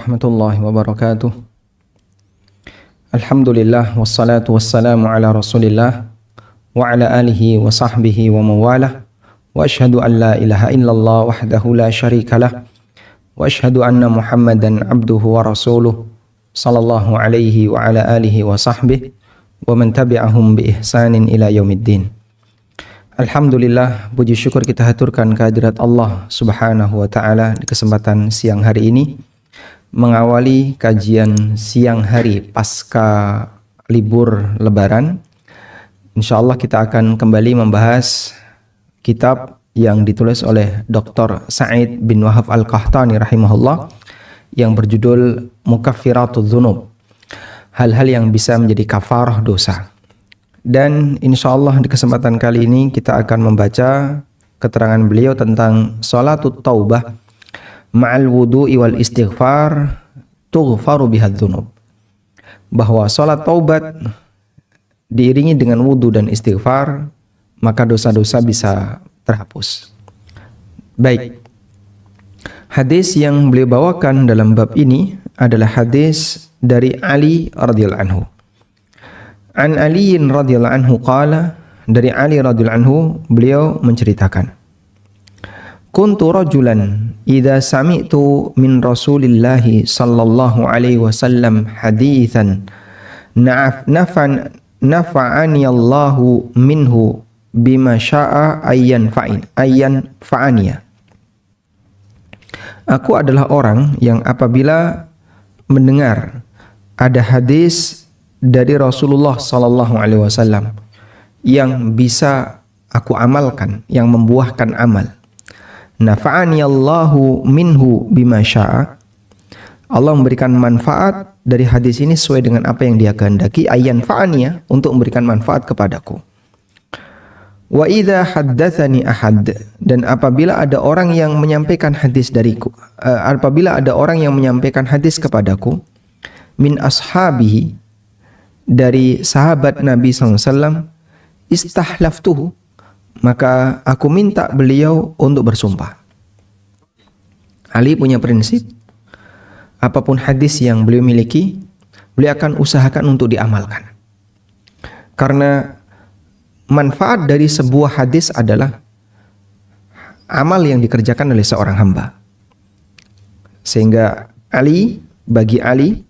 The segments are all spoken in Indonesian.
warahmatullahi wabarakatuh. Alhamdulillah wassalatu wassalamu ala Rasulillah wa ala alihi wa sahbihi wa mawalah. Wa asyhadu an la ilaha illallah wahdahu la syarikalah wa asyhadu anna Muhammadan abduhu wa rasuluh sallallahu alaihi wa ala alihi wa sahbihi wa man tabi'ahum bi ihsanin ila yaumiddin. Alhamdulillah, puji syukur kita haturkan kehadirat Allah Subhanahu wa taala di kesempatan siang hari ini, mengawali kajian siang hari pasca libur lebaran. Insyaallah kita akan kembali membahas kitab yang ditulis oleh Dr. Sa'id bin Wahab Al-Qahtani rahimahullah yang berjudul Mukaffiratudz Dzunub, hal-hal yang bisa menjadi kafarah dosa. Dan insyaallah di kesempatan kali ini kita akan membaca keterangan beliau tentang salatut taubah ma'al wudu'i wal istighfar tughfaru bihadz dzunub, bahwa salat taubat diiringi dengan wudu dan istighfar maka dosa-dosa bisa terhapus. Baik, hadis yang beliau bawakan dalam bab ini adalah hadis dari Ali radhiyallahu anhu. An Ali radhiyallahu anhu qala, dari Ali radhiyallahu anhu beliau menceritakan, kuntu rajulan idza sami'tu min Rasulillah sallallahu alaihi wasallam haditsan nafa'ani Allahu minhu bima syaa ayyan fa'aniya. Aku adalah orang yang apabila mendengar ada hadis dari Rasulullah sallallahu alaihi wasallam yang bisa aku amalkan, yang membuahkan amal. Nafa'ani Allahu minhu bima syaa. Allah memberikan manfaat dari hadis ini sesuai dengan apa yang Dia kehendaki, ayyan fa'aniya, untuk memberikan manfaat kepadaku. Wa idza haddatsani ahad, dan apabila ada orang yang menyampaikan hadis dariku, apabila ada orang yang menyampaikan hadis kepadaku, min ashabihi, dari sahabat Nabi SAW, istahlaftuhu, maka aku minta beliau untuk bersumpah. Ali punya prinsip, apapun hadis yang beliau miliki, beliau akan usahakan untuk diamalkan. Karena manfaat dari sebuah hadis adalah amal yang dikerjakan oleh seorang hamba. Sehingga bagi Ali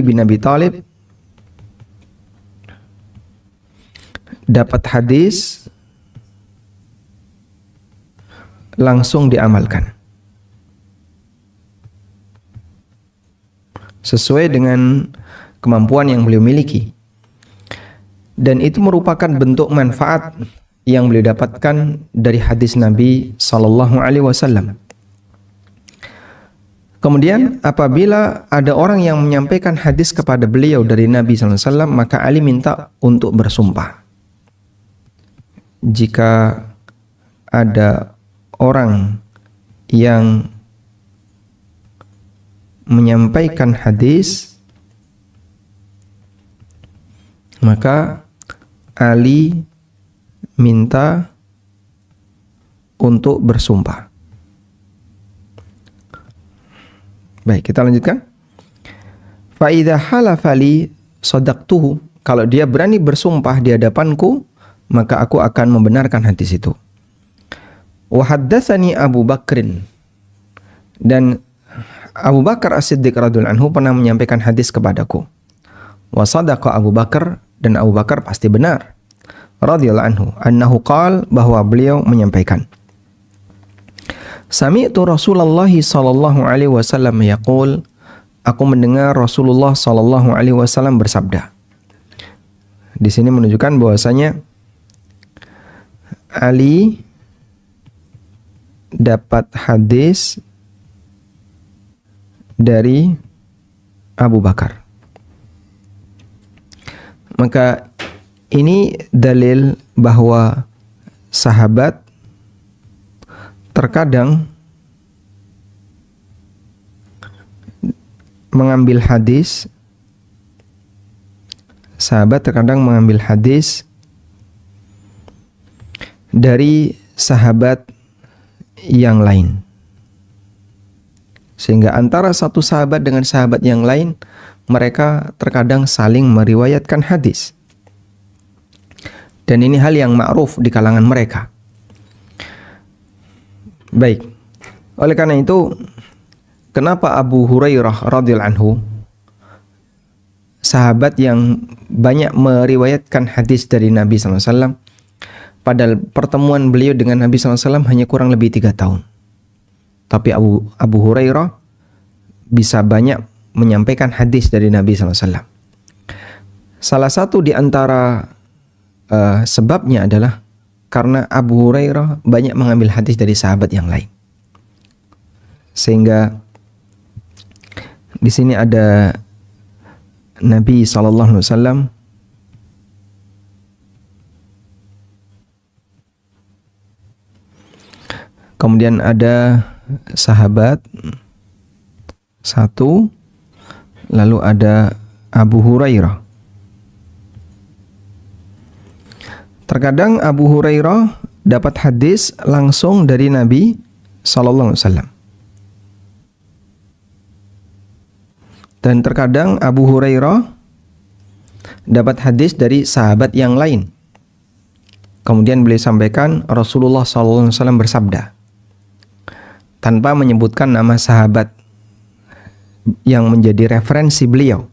bin Abi Thalib, dapat hadis langsung diamalkan sesuai dengan kemampuan yang beliau miliki, dan itu merupakan bentuk manfaat yang beliau dapatkan dari hadis Nabi sallallahu alaihi wasallam. Kemudian apabila ada orang yang menyampaikan hadis kepada beliau dari Nabi sallallahu alaihi wasallam, maka Ali minta untuk bersumpah. Jika ada orang yang menyampaikan hadis, maka Ali minta untuk bersumpah. Baik, kita lanjutkan. Fa idza halafa li sadaqtuhu, kalau dia berani bersumpah di hadapanku, maka aku akan membenarkan hadis itu. Wa haddatsani Abu Bakrin, dan Abu Bakar As-Siddiq radhiyallahu anhu pernah menyampaikan hadis kepadaku. Wa sadaqa Abu Bakar, dan Abu Bakar pasti benar radhiyallahu anhu, annahu qala, bahwa beliau menyampaikan, sami'tu Rasulullah sallallahu alaihi wasallam yaqul, aku mendengar Rasulullah sallallahu alaihi wasallam bersabda. Di sini menunjukkan bahwasanya Ali dapat hadis dari Abu Bakar. Maka ini dalil bahwa sahabat terkadang mengambil hadis dari sahabat yang lain. Sehingga antara satu sahabat dengan sahabat yang lain, mereka terkadang saling meriwayatkan hadis. Dan ini hal yang ma'ruf di kalangan mereka. Baik. Oleh karena itu, kenapa Abu Hurairah radhiyallahu anhu, sahabat yang banyak meriwayatkan hadis dari Nabi SAW, padahal pertemuan beliau dengan Nabi SAW hanya kurang lebih 3 tahun. Tapi Abu Hurairah bisa banyak menyampaikan hadis dari Nabi SAW. Salah satu di antara sebabnya adalah karena Abu Hurairah banyak mengambil hadis dari sahabat yang lain. Sehingga di sini ada Nabi SAW kemudian ada sahabat satu, lalu ada Abu Hurairah. Terkadang Abu Hurairah dapat hadis langsung dari Nabi Sallallahu Alaihi Wasallam. Dan terkadang Abu Hurairah dapat hadis dari sahabat yang lain. Kemudian beliau sampaikan Rasulullah Sallallahu Alaihi Wasallam bersabda, tanpa menyebutkan nama sahabat yang menjadi referensi beliau.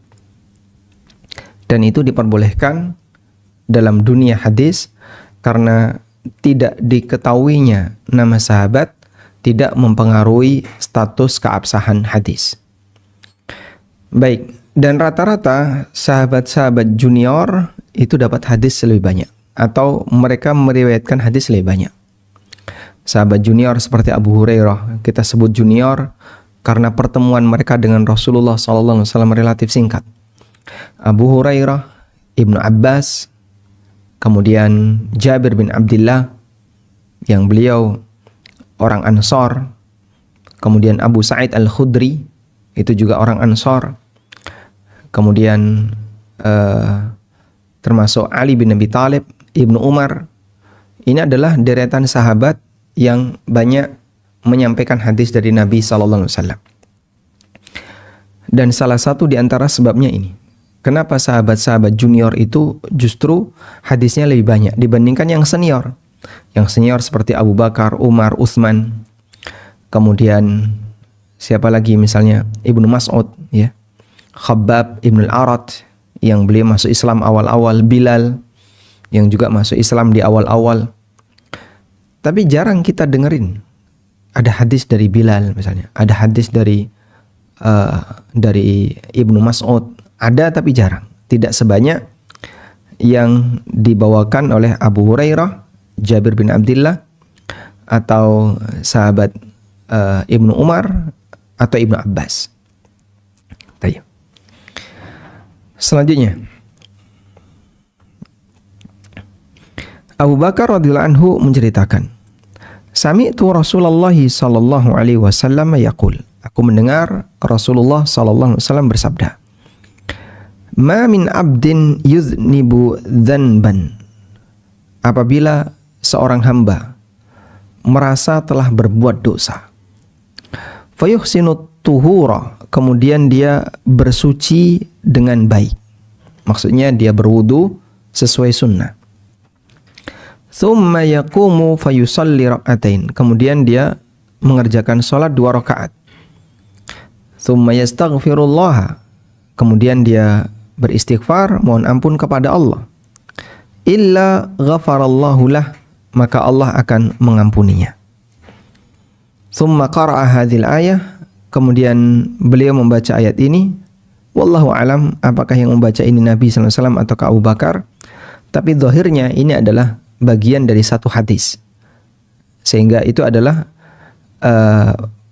Dan itu diperbolehkan dalam dunia hadis karena tidak diketahuinya nama sahabat tidak mempengaruhi status keabsahan hadis. Baik, dan rata-rata sahabat-sahabat junior itu dapat hadis lebih banyak atau mereka meriwayatkan hadis lebih banyak. Sahabat junior seperti Abu Hurairah, kita sebut junior karena pertemuan mereka dengan Rasulullah SAW relatif singkat. Abu Hurairah, Ibnu Abbas, kemudian Jabir bin Abdullah yang beliau orang Ansor, kemudian Abu Sa'id Al-Khudri itu juga orang Ansor, kemudian termasuk Ali bin Abi Thalib, Ibnu Umar. Ini adalah deretan sahabat yang banyak menyampaikan hadis dari Nabi SAW. Dan salah satu di antara sebabnya ini, kenapa sahabat-sahabat junior itu justru hadisnya lebih banyak dibandingkan yang senior. Yang senior seperti Abu Bakar, Umar, Utsman. Kemudian siapa lagi misalnya Ibnu Mas'ud, ya. Khabbab Ibnu Al-Arat yang beliau masuk Islam awal-awal, Bilal yang juga masuk Islam di awal-awal. Tapi jarang kita dengerin ada hadis dari Bilal misalnya, ada hadis dari Ibnu Mas'ud, ada tapi jarang, tidak sebanyak yang dibawakan oleh Abu Hurairah, Jabir bin Abdullah, atau sahabat Ibnu Umar atau Ibnu Abbas. Baik. Selanjutnya, Abu Bakar radhiyallahu anhu menceritakan, Sami'tu Rasulullah sallallahu alaihi wasallam yaqul, aku mendengar Rasulullah sallallahu alaihi wasallam bersabda, Ma min abdin yuznibu dzanban, apabila seorang hamba merasa telah berbuat dosa, fayuhsinu tuhura, kemudian dia bersuci dengan baik, maksudnya dia berwudu sesuai sunnah. Thumma yaqumu fayusalli rak'atain, kemudian dia mengerjakan salat 2 rakaat. Thumma yastaghfirullah, kemudian dia beristighfar, mohon ampun kepada Allah. Illa ghafarallahu lah, maka Allah akan mengampuninya. Thumma qara'a hadhil ayah, kemudian beliau membaca ayat ini. Wallahu alam, apakah yang membaca ini Nabi SAW atau Abu Bakar, tapi zahirnya ini adalah bagian dari satu hadis, sehingga itu adalah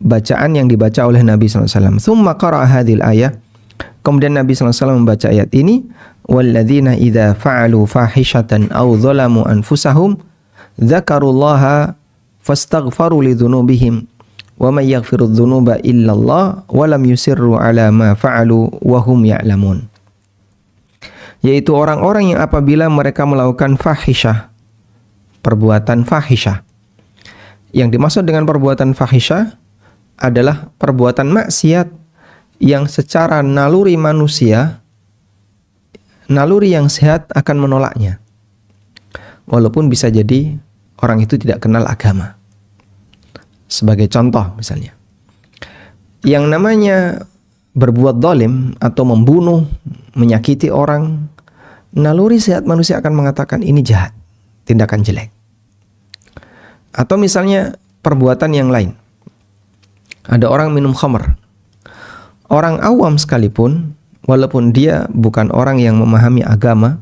bacaan yang dibaca oleh Nabi SAW. Thumma qara'a hadhil ayah, kemudian Nabi SAW membaca ayat ini, walladzina idza fa'alu fahishatan aw dzalamu anfusahum dzakarullaha fastaghfaru lidzunubihim wa may yaghfiru dzunuba illallah wa lam yusirru ala ma fa'alu wa hum ya'lamun. Yaitu orang-orang yang apabila mereka melakukan fahisyah, perbuatan fahisyah. Yang dimaksud dengan perbuatan fahisyah adalah perbuatan maksiat yang secara naluri manusia, naluri yang sehat akan menolaknya. Walaupun bisa jadi orang itu tidak kenal agama. Sebagai contoh misalnya, yang namanya berbuat zalim atau membunuh, menyakiti orang, naluri sehat manusia akan mengatakan ini jahat, tindakan jelek. Atau misalnya perbuatan yang lain. Ada orang minum khamr. Orang awam sekalipun, walaupun dia bukan orang yang memahami agama,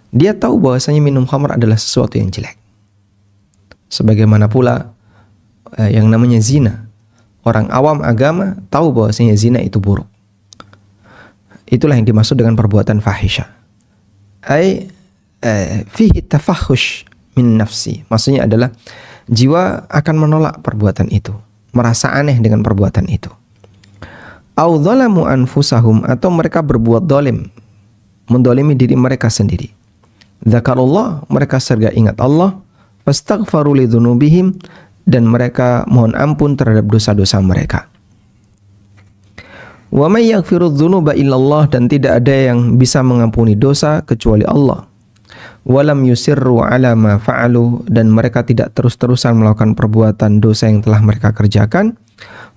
dia tahu bahwasanya minum khamr adalah sesuatu yang jelek. Sebagaimana pula yang namanya zina. Orang awam agama tahu bahwasanya zina itu buruk. Itulah yang dimaksud dengan perbuatan fahisha. Fihi tafahush min nafsi. Maksudnya adalah jiwa akan menolak perbuatan itu, merasa aneh dengan perbuatan itu. Au dzalamu anfusahum, atau mereka berbuat zalim, mendolimi diri mereka sendiri. Dzakarullah, mereka serga ingat Allah, fastaghfaru lidzunubihim, dan mereka mohon ampun terhadap dosa-dosa mereka. Wa may yaghfiru dzunuba illallah, dan tidak ada yang bisa mengampuni dosa kecuali Allah. Walam yusirru ala ma fa'alu, dan mereka tidak terus-terusan melakukan perbuatan dosa yang telah mereka kerjakan.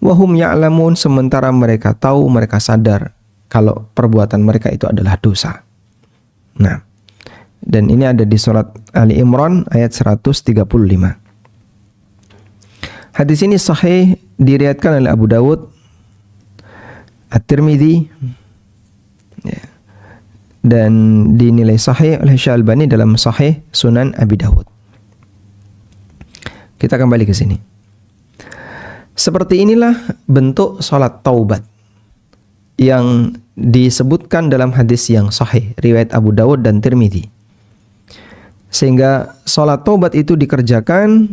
Wahum ya'lamun, sementara mereka tahu, mereka sadar kalau perbuatan mereka itu adalah dosa. Nah, dan ini ada di surat Ali Imran ayat 135. Hadis ini sahih, diriwayatkan oleh Abu Dawud, At-Tirmidzi, ya, dan dinilai sahih oleh Syalbani dalam Sahih Sunan Abi Dawud. Kita kembali ke sini. Seperti inilah bentuk salat taubat yang disebutkan dalam hadis yang sahih riwayat Abu Dawud dan Tirmidzi. Sehingga salat taubat itu dikerjakan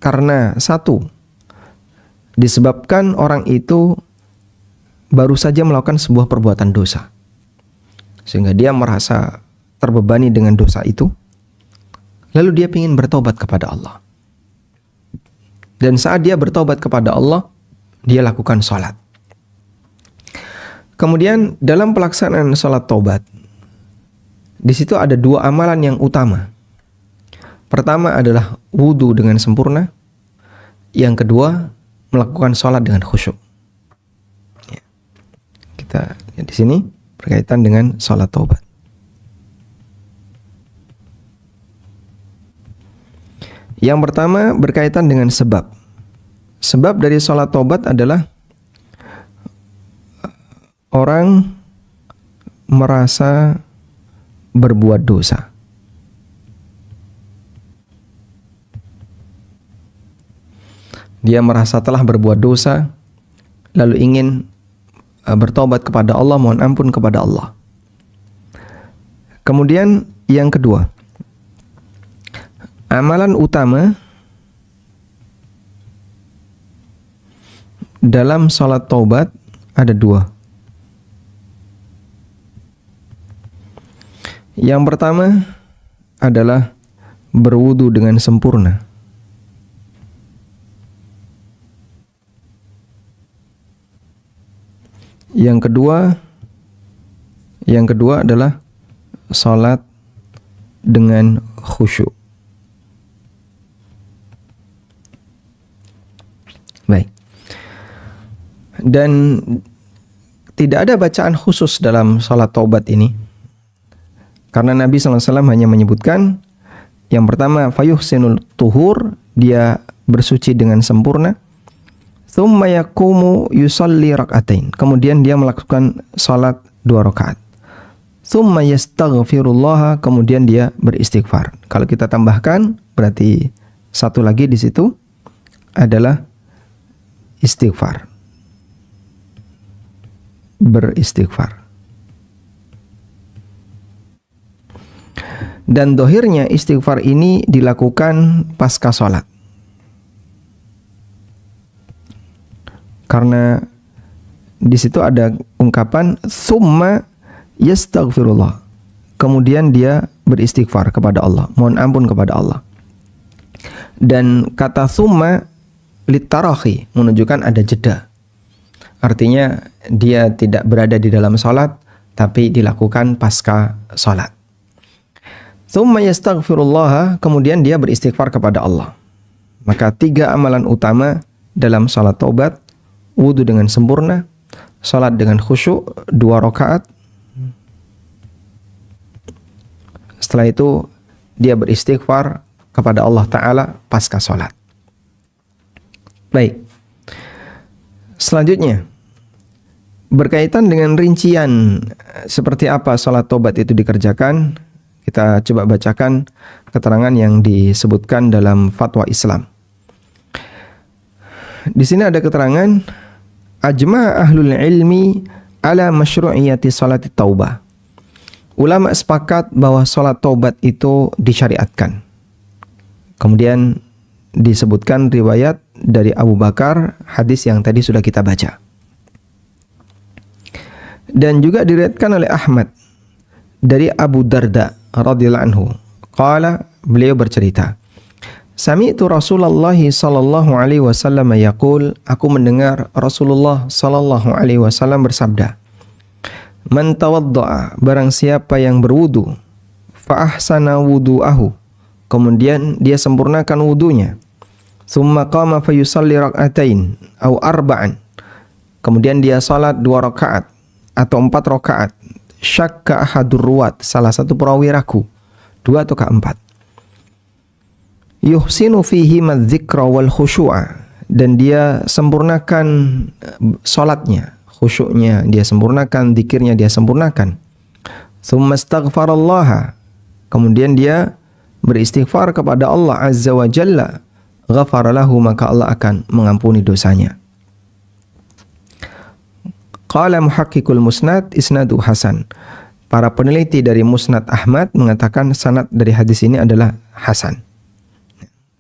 karena satu, disebabkan orang itu baru saja melakukan sebuah perbuatan dosa, sehingga dia merasa terbebani dengan dosa itu, lalu dia ingin bertobat kepada Allah. Dan saat dia bertobat kepada Allah, dia lakukan sholat. Kemudian dalam pelaksanaan sholat taubat, di situ ada dua amalan yang utama. Pertama adalah wudu dengan sempurna. Yang kedua, melakukan sholat dengan khusyuk. Kita lihat di sini berkaitan dengan sholat taubat. Yang pertama berkaitan dengan sebab. Sebab dari sholat taubat adalah orang merasa berbuat dosa. Dia merasa telah berbuat dosa, lalu ingin bertobat kepada Allah, mohon ampun kepada Allah. Kemudian yang kedua, amalan utama dalam salat taubat ada dua. Yang pertama adalah berwudu dengan sempurna. Yang kedua adalah salat dengan khusyuk. Baik. Dan tidak ada bacaan khusus dalam salat taubat ini, karena Nabi SAW hanya menyebutkan yang pertama fayuhsinul tuhur, dia bersuci dengan sempurna. Tsumma yaqumu yusalli rak'atain, kemudian dia melakukan salat 2 rakaat. Tsumma yastaghfirullah, kemudian dia beristighfar. Kalau kita tambahkan berarti satu lagi di situ adalah istighfar. Beristighfar. Dan dohirnya istighfar ini dilakukan pasca salat. Karena di situ ada ungkapan summa yastaghfirullah. Kemudian dia beristighfar kepada Allah, mohon ampun kepada Allah. Dan kata summa litarahi, menunjukkan ada jeda. Artinya dia tidak berada di dalam salat, tapi dilakukan pasca salat. Tsumma yastaghfirullah, kemudian dia beristighfar kepada Allah. Maka 3 amalan utama dalam salat taubat: wudu dengan sempurna, salat dengan khusyuk 2 rakaat. Setelah itu dia beristighfar kepada Allah Ta'ala pasca salat. Baik. Selanjutnya, berkaitan dengan rincian seperti apa salat taubat itu dikerjakan, kita coba bacakan keterangan yang disebutkan dalam fatwa Islam. Di sini ada keterangan, ajma' ahlul ilmi ala masyru'iyati salati taubah. Ulama sepakat bahwa salat taubat itu disyariatkan. Kemudian disebutkan riwayat dari Abu Bakar, hadis yang tadi sudah kita baca. Dan juga diriwayatkan oleh Ahmad dari Abu Darda radhiyallahu anhu. Qala, beliau bercerita, sami'tu Rasulullah sallallahu alaihi wasallam yaqul, aku mendengar Rasulullah sallallahu alaihi wasallam bersabda, man tawadda'a, barang siapa yang berwudu, fa ahsana wudu'ahu, kemudian dia sempurnakan wudunya, summa qama fa yusalli rak'atain au arba'an, kemudian dia salat 2 rakaat atau 4 rakaat, syakka ahadur ruwat, salah satu perawi ragu, 2 atau 4, yuhsinu fihi madzikra wal khusyu'a, dan dia sempurnakan salatnya, khusyuknya dia sempurnakan, zikirnya dia sempurnakan, tsumma astaghfarallaha, kemudian dia beristighfar kepada Allah Azza wa Jalla, ghafara lahu, maka Allah akan mengampuni dosanya. Qala muhaqqiqul musnad isnadu hasan. Para peneliti dari Musnad Ahmad mengatakan sanad dari hadis ini adalah hasan.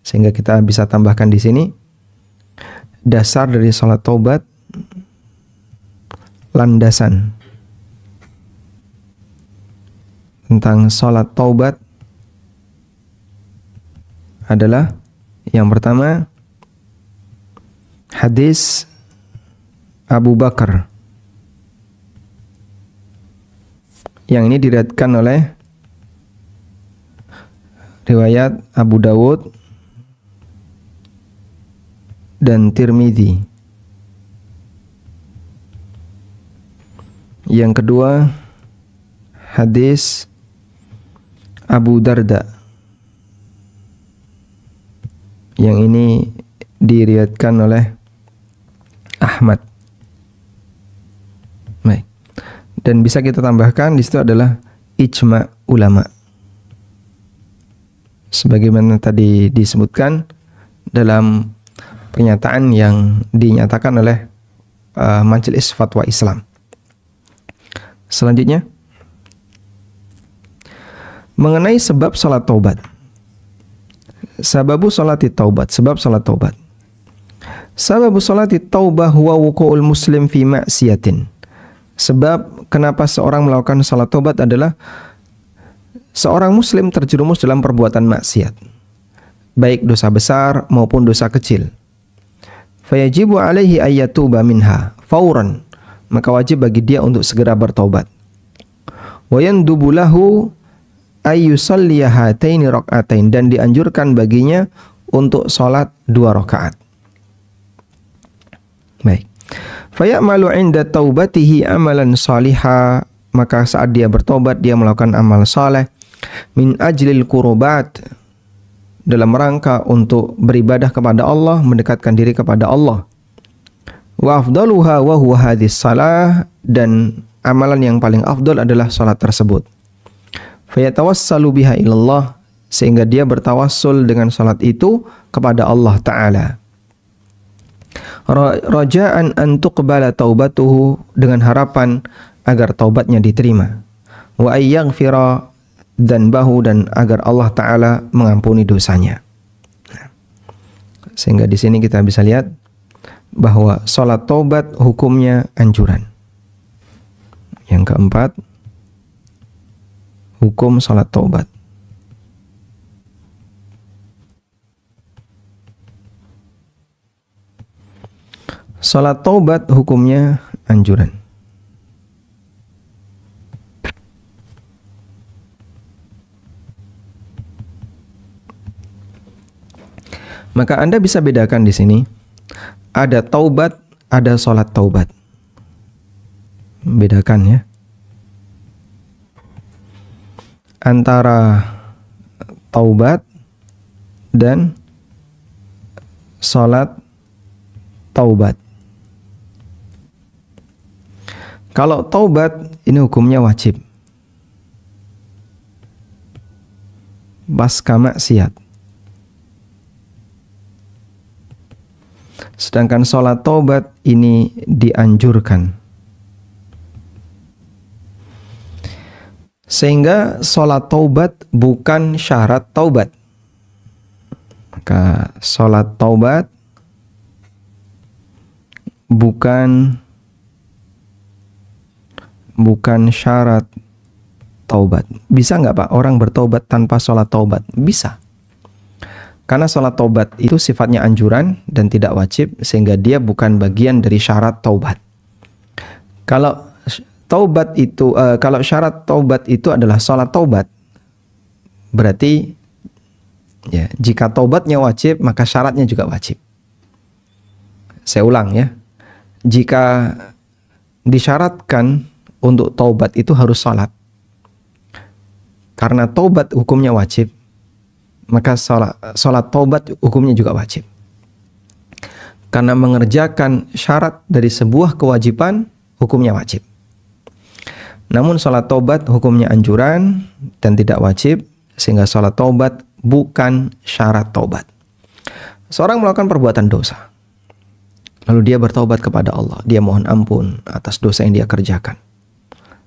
Sehingga kita bisa tambahkan di sini dasar dari salat taubat, landasan tentang salat taubat adalah yang pertama hadis Abu Bakar, yang ini diriwayatkan oleh riwayat Abu Dawud dan Tirmidzi. Yang kedua hadis Abu Darda, yang ini diriwayatkan oleh Ahmad. Baik. Dan bisa kita tambahkan di situ adalah ijma' ulama. Sebagaimana tadi disebutkan dalam pernyataan yang dinyatakan oleh Majelis Fatwa Islam. Selanjutnya, mengenai sebab salat taubat. Sababu salati taubat, sebab salat taubat. Sababu salati taubah huwa wuqu'ul muslim fi ma'siyatin. Sebab kenapa seorang melakukan salat taubat adalah seorang muslim terjerumus dalam perbuatan maksiat, baik dosa besar maupun dosa kecil. Fayajibu alaihi ayyatuba minha fauran, maka wajib bagi dia untuk segera bertaubat. Wa yandubu lahu ayyusalliya hataini rak'atain, dan dianjurkan baginya untuk salat 2 rakaat. Baik. Fayamalu 'inda taubatihi amalan salihah, maka saat dia bertobat dia melakukan amal saleh min ajlil qurubat, dalam rangka untuk beribadah kepada Allah, mendekatkan diri kepada Allah. Wa afdaluha wa huwa hadis salah, dan amalan yang paling afdal adalah salat tersebut. Fayatawassalu biha ilallah, sehingga dia bertawassul dengan salat itu kepada Allah Ta'ala. Raja'an an tuqbala taubatuhu, dengan harapan agar taubatnya diterima. Wa ayyaghfira dzanbahu, dan agar Allah Ta'ala mengampuni dosanya. Sehingga di sini kita bisa lihat bahwa salat taubat hukumnya anjuran. Yang keempat, hukum salat taubat. Salat taubat hukumnya anjuran. Maka Anda bisa bedakan di sini. Ada taubat, ada salat taubat. Bedakan ya. Antara taubat dan salat taubat. Kalau taubat ini hukumnya wajib. Pasca maksiat. Sedangkan sholat taubat ini dianjurkan. Sehingga sholat taubat bukan syarat taubat. Maka sholat taubat bukan syarat taubat. Bisa nggak Pak orang bertaubat tanpa sholat taubat? Bisa. Karena sholat taubat itu sifatnya anjuran dan tidak wajib, sehingga dia bukan bagian dari syarat taubat. Kalau syarat taubat itu adalah sholat taubat, berarti ya, jika taubatnya wajib, maka syaratnya juga wajib. Saya ulang ya, jika disyaratkan untuk taubat itu harus sholat, karena taubat hukumnya wajib, maka sholat taubat hukumnya juga wajib. Karena mengerjakan syarat dari sebuah kewajiban hukumnya wajib. Namun sholat taubat hukumnya anjuran dan tidak wajib, sehingga sholat taubat bukan syarat taubat. Seorang melakukan perbuatan dosa, lalu dia bertaubat kepada Allah, dia mohon ampun atas dosa yang dia kerjakan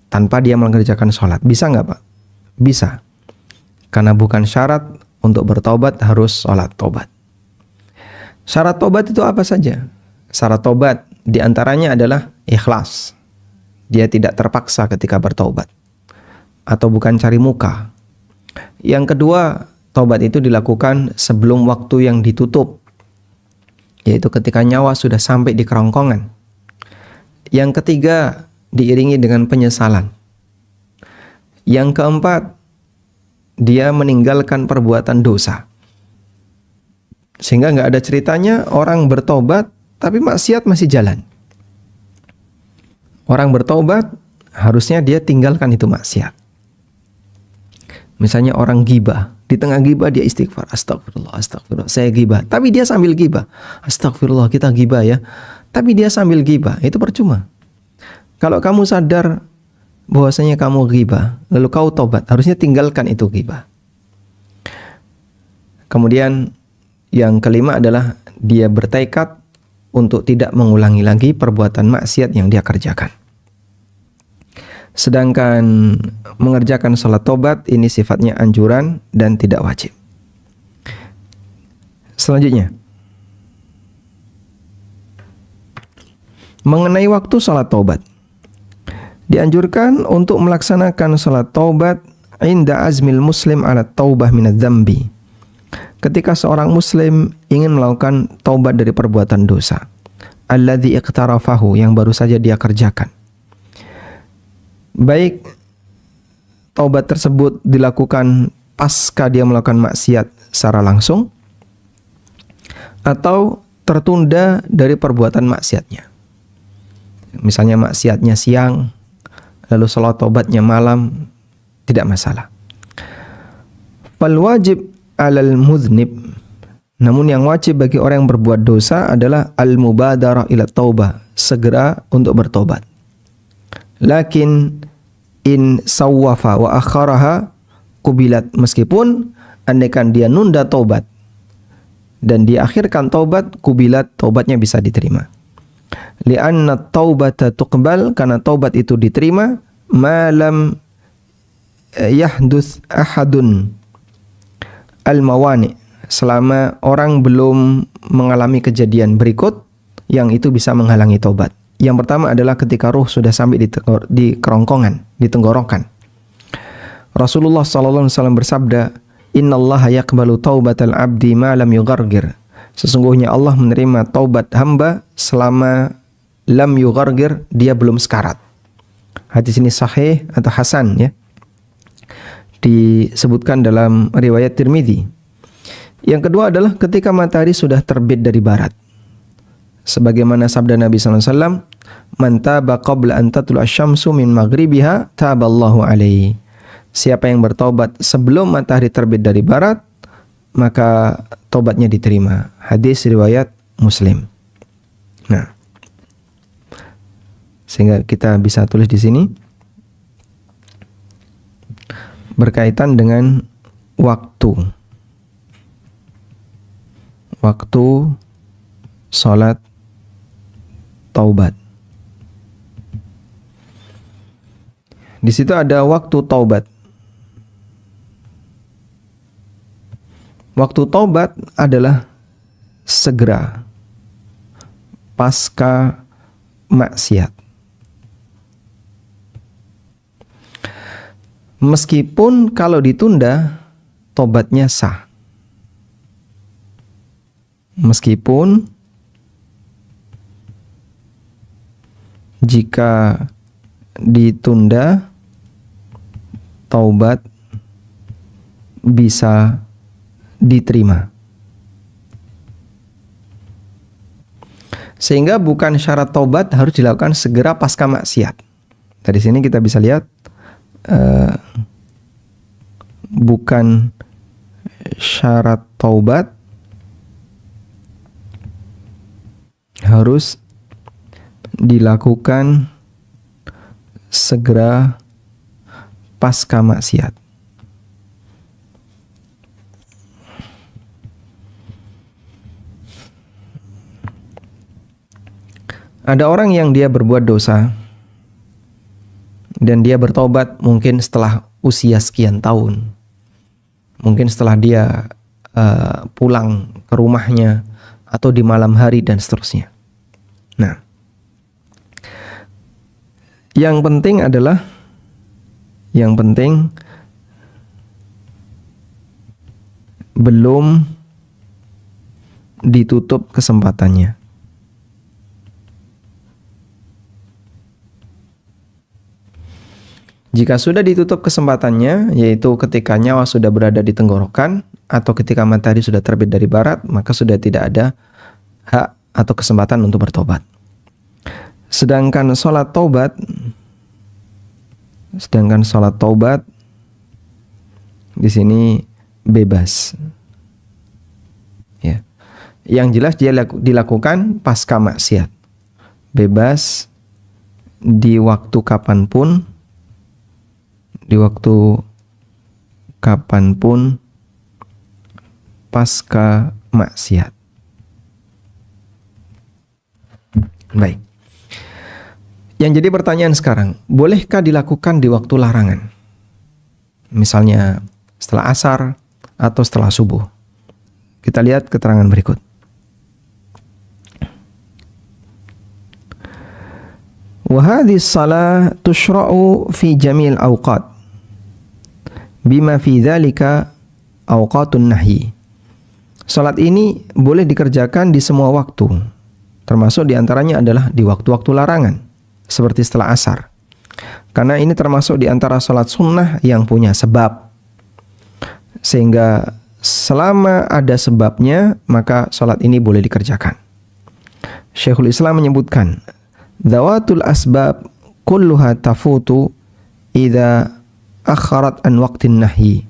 tanpa dia mengerjakan sholat. Bisa nggak Pak? Bisa. Karena bukan syarat untuk bertobat harus sholat tobat. Syarat tobat itu apa saja? Syarat tobat diantaranya adalah ikhlas. Dia tidak terpaksa ketika bertobat. Atau bukan cari muka. Yang kedua, tobat itu dilakukan sebelum waktu yang ditutup. Yaitu ketika nyawa sudah sampai di kerongkongan. Yang ketiga, diiringi dengan penyesalan. Yang keempat, dia meninggalkan perbuatan dosa. Sehingga nggak ada ceritanya orang bertobat tapi maksiat masih jalan. Orang bertobat harusnya dia tinggalkan itu maksiat. Misalnya orang gibah, di tengah gibah dia istighfar, astagfirullah, astagfirullah, saya gibah. Tapi dia sambil gibah, astagfirullah, kita gibah ya. Tapi dia sambil gibah, itu percuma. Kalau kamu sadar bahwasanya kamu ghibah, lalu kau tobat, harusnya tinggalkan itu ghibah. Kemudian yang kelima adalah dia bertekad untuk tidak mengulangi lagi perbuatan maksiat yang dia kerjakan. Sedangkan mengerjakan sholat tobat ini sifatnya anjuran dan tidak wajib. Selanjutnya, mengenai waktu sholat tobat. Dianjurkan untuk melaksanakan salat taubat inda azmil muslim ala taubah minadz dzambi. Ketika seorang muslim ingin melakukan taubat dari perbuatan dosa, alladzi iqtarafahu, yang baru saja dia kerjakan. Baik taubat tersebut dilakukan pasca dia melakukan maksiat secara langsung atau tertunda dari perbuatan maksiatnya. Misalnya maksiatnya siang, lalu sholat taubatnya malam, tidak masalah. Fal wajib alal mudhnib, namun yang wajib bagi orang yang berbuat dosa adalah al-mubadarah ila taubah, segera untuk bertobat. Lakin in sawwafa wa akharaha kubilat, meskipun andaikan dia nunda taubat dan diakhirkan taubat, kubilat, taubatnya bisa diterima. Li'anna taubata tuqbal, karena taubat itu diterima malam yahduth ahadun al-mawani, selama orang belum mengalami kejadian berikut yang itu bisa menghalangi taubat. Yang pertama adalah ketika ruh sudah sampai di kerongkongan, di tenggorokan. Rasulullah SAW bersabda, innallaha yaqbalu taubatal abdi ma lam yughargir. Sesungguhnya Allah menerima taubat hamba selama lam yughargir, dia belum sekarat. Hadis ini sahih atau hasan ya. Disebutkan dalam riwayat Tirmidzi. Yang kedua adalah ketika matahari sudah terbit dari barat. Sebagaimana sabda Nabi sallallahu alaihi wasallam, "Man taba qabla an tatlu'a asy-syamsu min maghribiha, taballahu alaihi." Siapa yang bertaubat sebelum matahari terbit dari barat, maka taubatnya diterima. Hadis riwayat Muslim. Nah, sehingga kita bisa tulis di sini berkaitan dengan waktu salat taubat. Di situ ada waktu taubat. Waktu taubat adalah segera pasca maksiat. Meskipun kalau ditunda, tobatnya sah. Meskipun jika ditunda, taubat bisa diterima. Sehingga bukan syarat taubat harus dilakukan segera pasca maksiat. Dari sini kita bisa lihat bukan syarat taubat harus dilakukan segera pasca maksiat. Ada orang yang dia berbuat dosa dan dia bertobat mungkin setelah usia sekian tahun. Mungkin setelah dia pulang ke rumahnya atau di malam hari dan seterusnya. Nah, yang penting belum ditutup kesempatannya. Jika sudah ditutup kesempatannya, yaitu ketika nyawa sudah berada di tenggorokan atau ketika matahari sudah terbit dari barat, maka sudah tidak ada hak atau kesempatan untuk bertobat. Sedangkan sholat taubat di sini bebas. Ya. Yang jelas dia dilakukan pasca maksiat. Bebas di waktu kapanpun pasca maksiat. Baik. Yang jadi pertanyaan sekarang, bolehkah dilakukan di waktu larangan? Misalnya setelah asar atau setelah subuh. Kita lihat keterangan berikut. Wa hadhihi shalah tushra'u fi jamil awqat bima fi dzalika awqatun nahyi. Salat ini boleh dikerjakan di semua waktu, termasuk diantaranya adalah di waktu-waktu larangan, seperti setelah asar. Karena ini termasuk di antara salat sunnah yang punya sebab. Sehingga selama ada sebabnya, maka salat ini boleh dikerjakan. Syekhul Islam menyebutkan, Dhawatul asbab kulluha tafutu idza akharat an waqtin nahyi,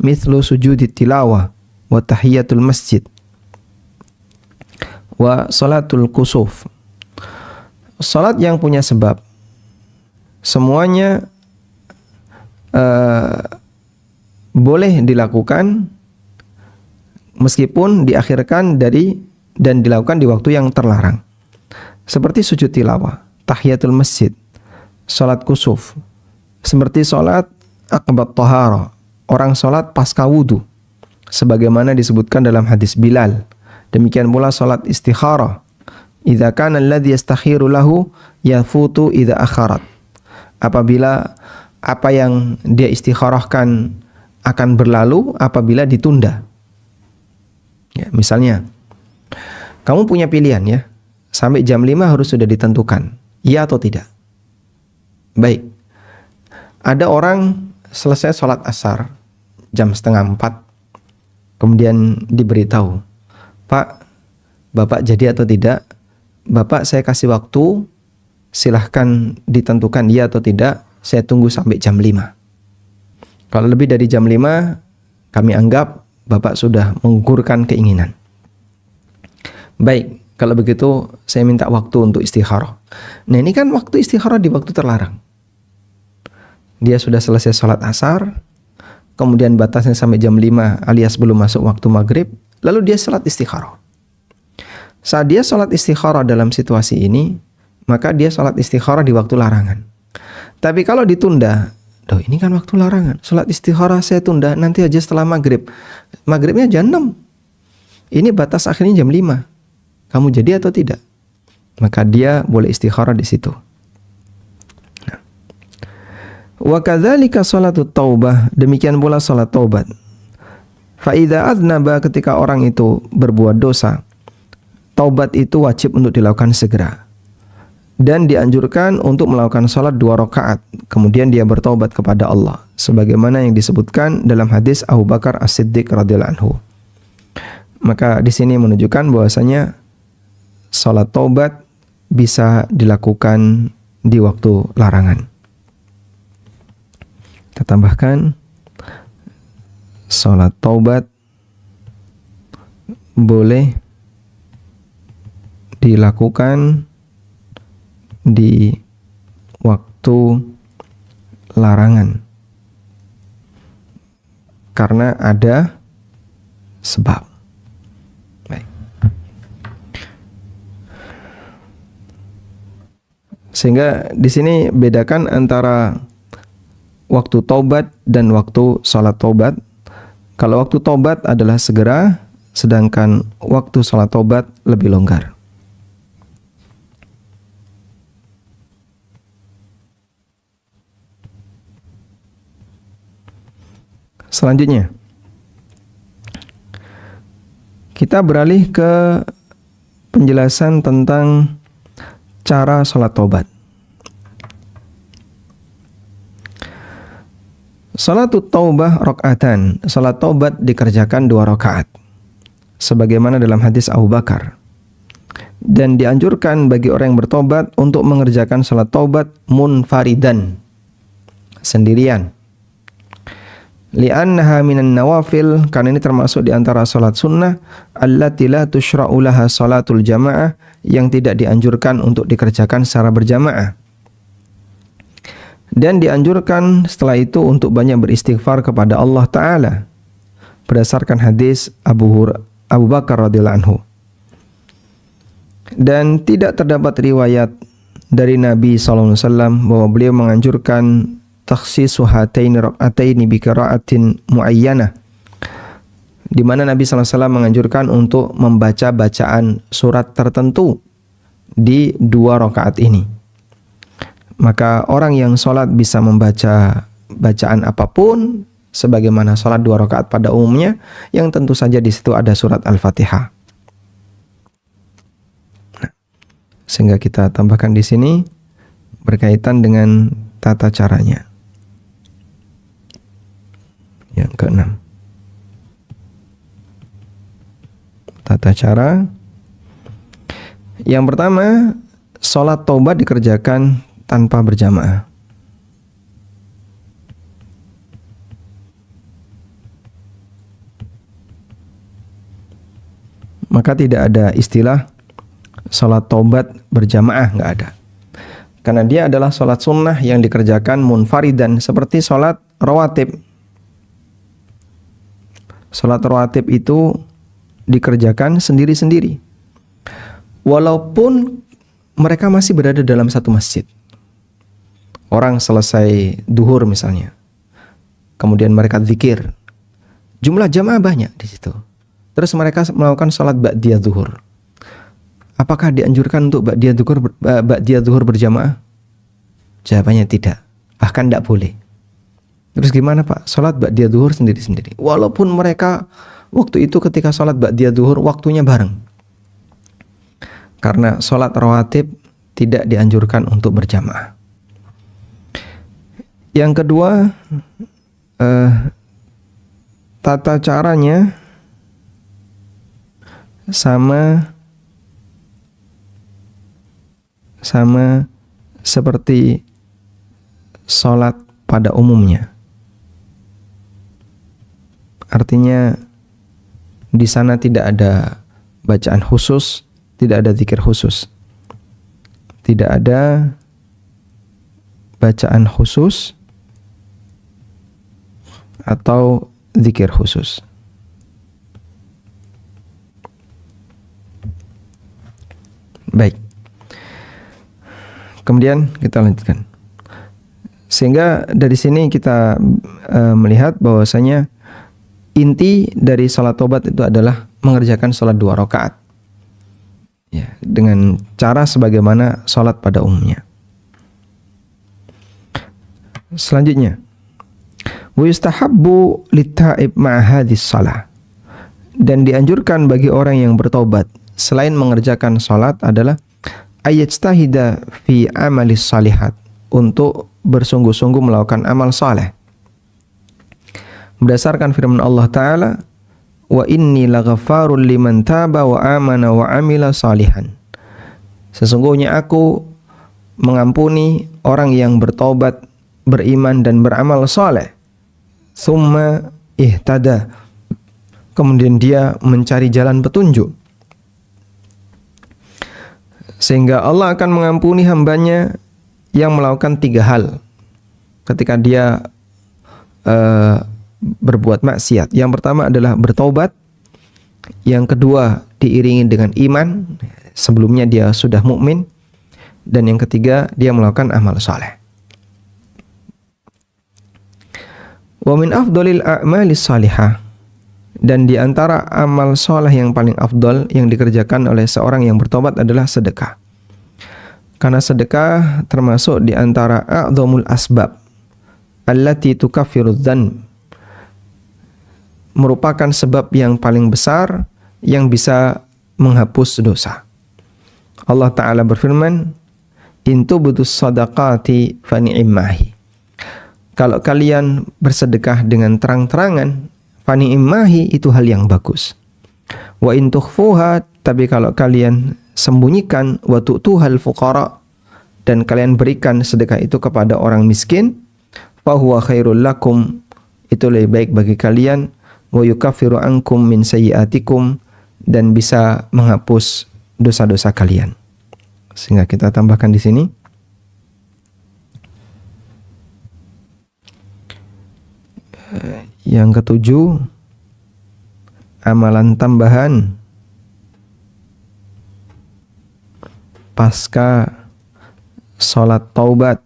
mithlu sujudit tilawah wa tahiyatul masjid wa salatul kusuf. Salat yang punya sebab semuanya boleh dilakukan meskipun diakhirkan dan dilakukan di waktu yang terlarang. Seperti sujud tilawah, tahiyatul masjid, salat kusuf. Seperti salat aqbat tahara, orang salat pasca wudu, sebagaimana disebutkan dalam hadis Bilal. Demikian pula salat istikharah, idza kana alladhi yastakhiru lahu yafutu idza akharat. Apabila apa yang dia istikharahkan akan berlalu apabila ditunda. Ya, misalnya Kamu punya pilihan ya, sampai jam 5 harus sudah ditentukan, iya atau tidak. Baik, ada orang selesai sholat asar jam setengah 4, kemudian diberitahu, Pak, Bapak jadi atau tidak? Bapak, saya kasih waktu, silahkan ditentukan iya atau tidak, saya tunggu sampai jam 5. Kalau lebih dari jam 5, kami anggap Bapak sudah menggugurkan keinginan. Baik, kalau begitu saya minta waktu untuk istikharah. Nah, ini kan waktu istikharah di waktu terlarang. Dia sudah selesai sholat asar, kemudian batasnya sampai jam 5 alias belum masuk waktu maghrib, lalu dia sholat istikharah. Saat dia sholat istikharah dalam situasi ini, maka dia sholat istikharah di waktu larangan. Tapi kalau ditunda, ini kan waktu larangan, sholat istikharah saya tunda nanti aja setelah maghrib. Maghribnya jam 6. Ini batas akhirnya jam 5. Kamu jadi atau tidak? Maka dia boleh istikharah di situ. Wa kadzalika salatut taubah, demikian pula salat taubat. Fa idza adznaba, ketika orang itu berbuat dosa, taubat itu wajib untuk dilakukan segera. Dan dianjurkan untuk melakukan salat 2 rakaat, kemudian dia bertaubat kepada Allah, sebagaimana yang disebutkan dalam hadis Abu Bakar As-Siddiq radhiyallahu anhu. Maka di sini menunjukkan bahwasanya salat taubat bisa dilakukan di waktu larangan. Kita tambahkan, salat taubat boleh dilakukan di waktu larangan karena ada sebab. Baik. Sehingga di sini bedakan antara waktu taubat dan waktu salat taubat. Kalau waktu taubat adalah segera, sedangkan waktu salat taubat lebih longgar. Selanjutnya, kita beralih ke penjelasan tentang cara salat taubat. Salatut taubah rakaatan, salat taubat dikerjakan 2 rakaat, sebagaimana dalam hadis Abu Bakar. Dan dianjurkan bagi orang yang bertobat untuk mengerjakan salat taubat munfaridan, sendirian. Li'annaha minan nawafil, karena ini termasuk di antara salat sunnah allati la tusyra'u laha salatul jamaah, yang tidak dianjurkan untuk dikerjakan secara berjamaah. Dan dianjurkan setelah itu untuk banyak beristighfar kepada Allah Ta'ala, berdasarkan hadis Abu Bakar radhiyallahu anhu. Dan tidak terdapat riwayat dari Nabi SAW bahwa beliau menganjurkan takhsisu hataini rak'ataini bi qira'atin muayyanah, di mana Nabi SAW menganjurkan untuk membaca bacaan surat tertentu di 2 rakaat ini. Maka orang yang sholat bisa membaca bacaan apapun, sebagaimana sholat 2 rakaat pada umumnya, yang tentu saja di situ ada surat Al-Fatihah. Nah, sehingga kita tambahkan di sini berkaitan dengan tata caranya. Yang ke-6, tata cara. Yang pertama, sholat taubat dikerjakan tanpa berjamaah. Maka tidak ada istilah sholat taubat berjamaah, nggak ada. Karena dia adalah sholat sunnah yang dikerjakan munfaridan, seperti sholat rawatib. Sholat rawatib itu dikerjakan sendiri-sendiri, walaupun mereka masih berada dalam satu masjid. Orang selesai duhur misalnya, kemudian mereka zikir, jumlah jamaah banyak di situ. Terus mereka melakukan sholat ba'diyah zuhur. Apakah dianjurkan untuk ba'diyah zuhur berjamaah? Jawabannya tidak, bahkan tidak boleh. Terus gimana Pak? Sholat ba'diyah zuhur sendiri-sendiri. Walaupun mereka waktu itu ketika sholat ba'diyah zuhur waktunya bareng. karena sholat rawatib tidak dianjurkan untuk berjamaah. Yang kedua, tata caranya sama seperti sholat pada umumnya. Artinya di sana tidak ada bacaan khusus, tidak ada zikir khusus. Tidak ada bacaan khusus atau zikir khusus. Baik. Kemudian kita lanjutkan. Sehingga dari sini kita melihat bahwasanya inti dari salat taubat itu adalah mengerjakan salat 2 rakaat. Ya, dengan cara sebagaimana salat pada umumnya. Selanjutnya, wa yustahabbu lit-ta'ib ma'a hadhis shalah. Dan dianjurkan bagi orang yang bertobat selain mengerjakan salat adalah ayatstahida fi amalis salihat, untuk bersungguh-sungguh melakukan amal saleh. Berdasarkan firman Allah Ta'ala, wa inni laghaffarul liman taba wa amana wa amila salihan. Sesungguhnya aku mengampuni orang yang bertobat, beriman dan beramal saleh. Tsumma ihtada, kemudian dia mencari jalan petunjuk. Sehingga Allah akan mengampuni hambanya yang melakukan 3 hal ketika dia berbuat maksiat. Yang pertama adalah bertaubat. Yang kedua diiringi dengan iman, sebelumnya dia sudah mukmin. Dan yang ketiga dia melakukan amal saleh. Wa min afdhalil a'malis salihah, dan di antara amal saleh yang paling afdal yang dikerjakan oleh seorang yang bertobat adalah sedekah. Karena sedekah termasuk di antara a'dhamul asbab allati tukaffiru dzanb, merupakan sebab yang paling besar yang bisa menghapus dosa. Allah Ta'ala berfirman, in tubdus shadaqati fa ni'mahi. Kalau kalian bersedekah dengan terang-terangan, fa ni'mahi, itu hal yang bagus. Wa in tukhfuha, tapi kalau kalian sembunyikan, wa tu'tuhal fuqara, dan kalian berikan sedekah itu kepada orang miskin, fa huwa khairul lakum, itu lebih baik bagi kalian, wa yukaffiru ankum min sayyi'atikum, dan bisa menghapus dosa-dosa kalian. Sehingga kita tambahkan di sini, yang ketujuh, amalan tambahan pasca sholat taubat.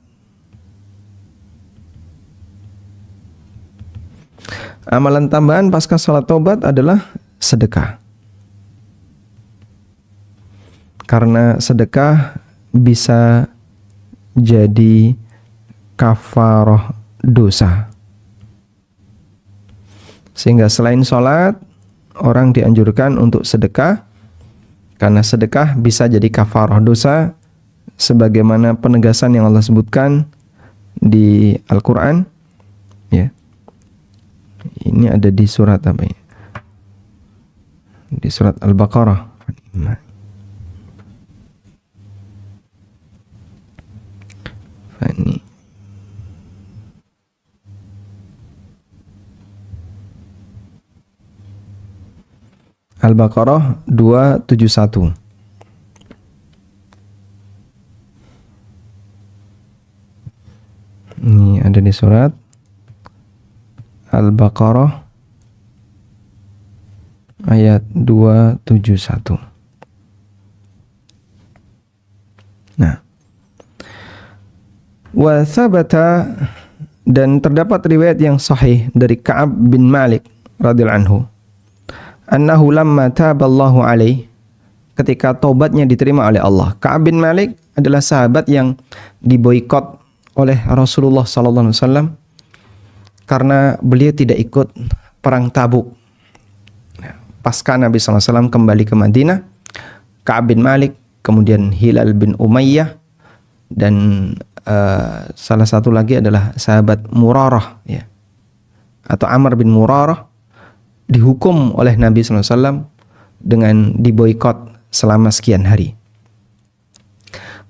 Amalan tambahan pasca sholat taubat adalah sedekah. Karena sedekah bisa jadi kafarah dosa. Sehingga selain sholat, orang dianjurkan untuk sedekah, karena sedekah bisa jadi kafarah dosa, sebagaimana penegasan yang Allah sebutkan di Al-Quran. Ya. Ini ada di surat apa ya? Di surat Al-Baqarah. Fani. Al-Baqarah 271. Ini ada di surat Al-Baqarah ayat 271. Nah, wa thabata, dan terdapat riwayat yang sahih dari Ka'ab bin Malik radhiyallahu anhu, annahu lamma taballahu alaih, ketika taubatnya diterima oleh Allah. Ka'ab bin Malik adalah sahabat yang diboikot oleh Rasulullah sallallahu alaihi wasallam karena beliau tidak ikut perang Tabuk. Pasca Nabi sallallahu alaihi wasallam kembali ke Madinah, Ka'ab bin Malik kemudian Hilal bin Umayyah, dan salah satu lagi adalah sahabat Murarah, ya, atau Amr bin Murarah, dihukum oleh Nabi SAW dengan diboikot selama sekian hari.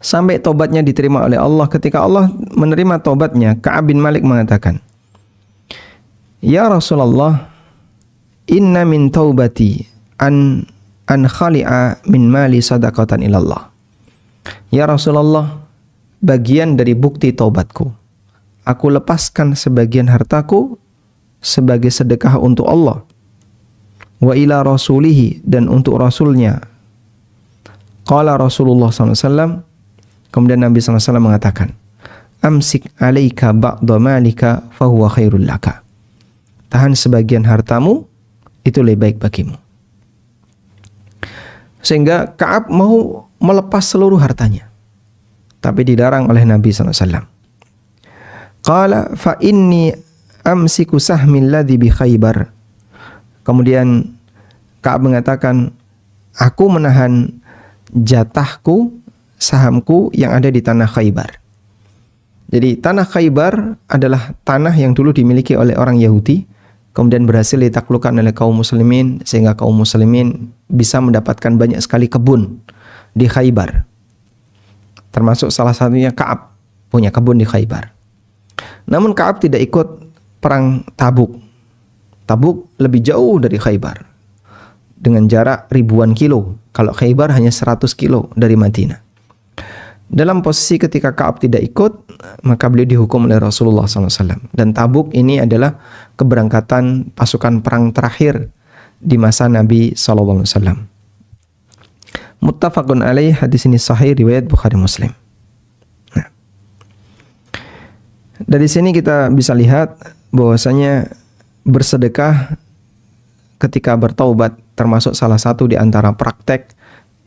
Sampai tobatnya diterima oleh Allah. Ketika Allah menerima tobatnya, Ka'ab bin Malik mengatakan, "Ya Rasulullah, inna min taubati an khali'a min mali sadaqatan ilallah." Ya Rasulullah, bagian dari bukti taubatku, aku lepaskan sebagian hartaku sebagai sedekah untuk Allah, wa ila rasulihi, dan untuk rasulnya. Qala Rasulullah SAW, kemudian Nabi SAW mengatakan, amsik alaika ba'da malika fahuwa khairul laka. Tahan sebagian hartamu, itu lebih baik bagimu. Sehingga Ka'ab mau melepas seluruh hartanya, tapi dilarang oleh Nabi SAW. Qala fa inni amsiku sahmin ladhi bi Khaybar. Kemudian Ka'ab mengatakan, aku menahan jatahku, sahamku yang ada di tanah Khaybar. Jadi tanah Khaybar adalah tanah yang dulu dimiliki oleh orang Yahudi, kemudian berhasil ditaklukkan oleh kaum muslimin, sehingga kaum muslimin bisa mendapatkan banyak sekali kebun di Khaybar. Termasuk salah satunya Ka'ab punya kebun di Khaybar. Namun Ka'ab tidak ikut perang Tabuk. Tabuk lebih jauh dari Khaybar, dengan jarak ribuan kilo. Kalau Khaybar hanya 100 kilo dari Madinah. Dalam posisi ketika Ka'ab tidak ikut, maka beliau dihukum oleh Rasulullah SAW. Dan Tabuk ini adalah keberangkatan pasukan perang terakhir di masa Nabi SAW. Muttafaqun alaih, hadis ini sahih riwayat Bukhari Muslim. Nah, dari sini kita bisa lihat bahwasanya bersedekah ketika bertaubat termasuk salah satu di antara praktek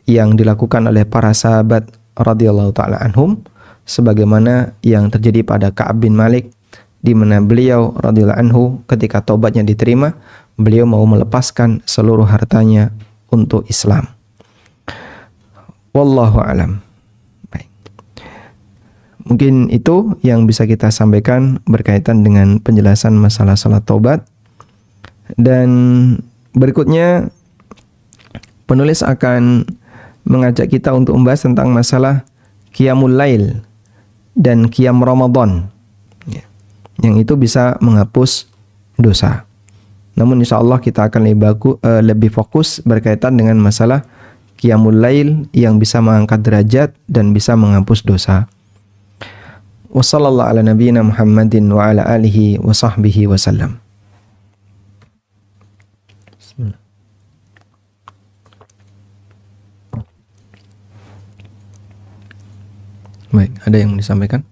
yang dilakukan oleh para sahabat radhiyallahu taala anhum, sebagaimana yang terjadi pada Ka'ab bin Malik, di mana beliau radhiyallahu anhu ketika taubatnya diterima, beliau mau melepaskan seluruh hartanya untuk Islam. Wallahu alam. Baik. Mungkin itu yang bisa kita sampaikan berkaitan dengan penjelasan masalah salat taubat. Dan berikutnya penulis akan mengajak kita untuk membahas tentang masalah Qiyamul Lail dan Qiyam Ramadan, ya, yang itu bisa menghapus dosa. Namun insya Allah kita akan lebih fokus berkaitan dengan masalah Qiyamul Lail yang bisa mengangkat derajat dan bisa menghapus dosa. Wassallallahu ala nabiyyina Muhammadin wa ala alihi wa sahbihi wasallam. Baik, ada yang mau disampaikan?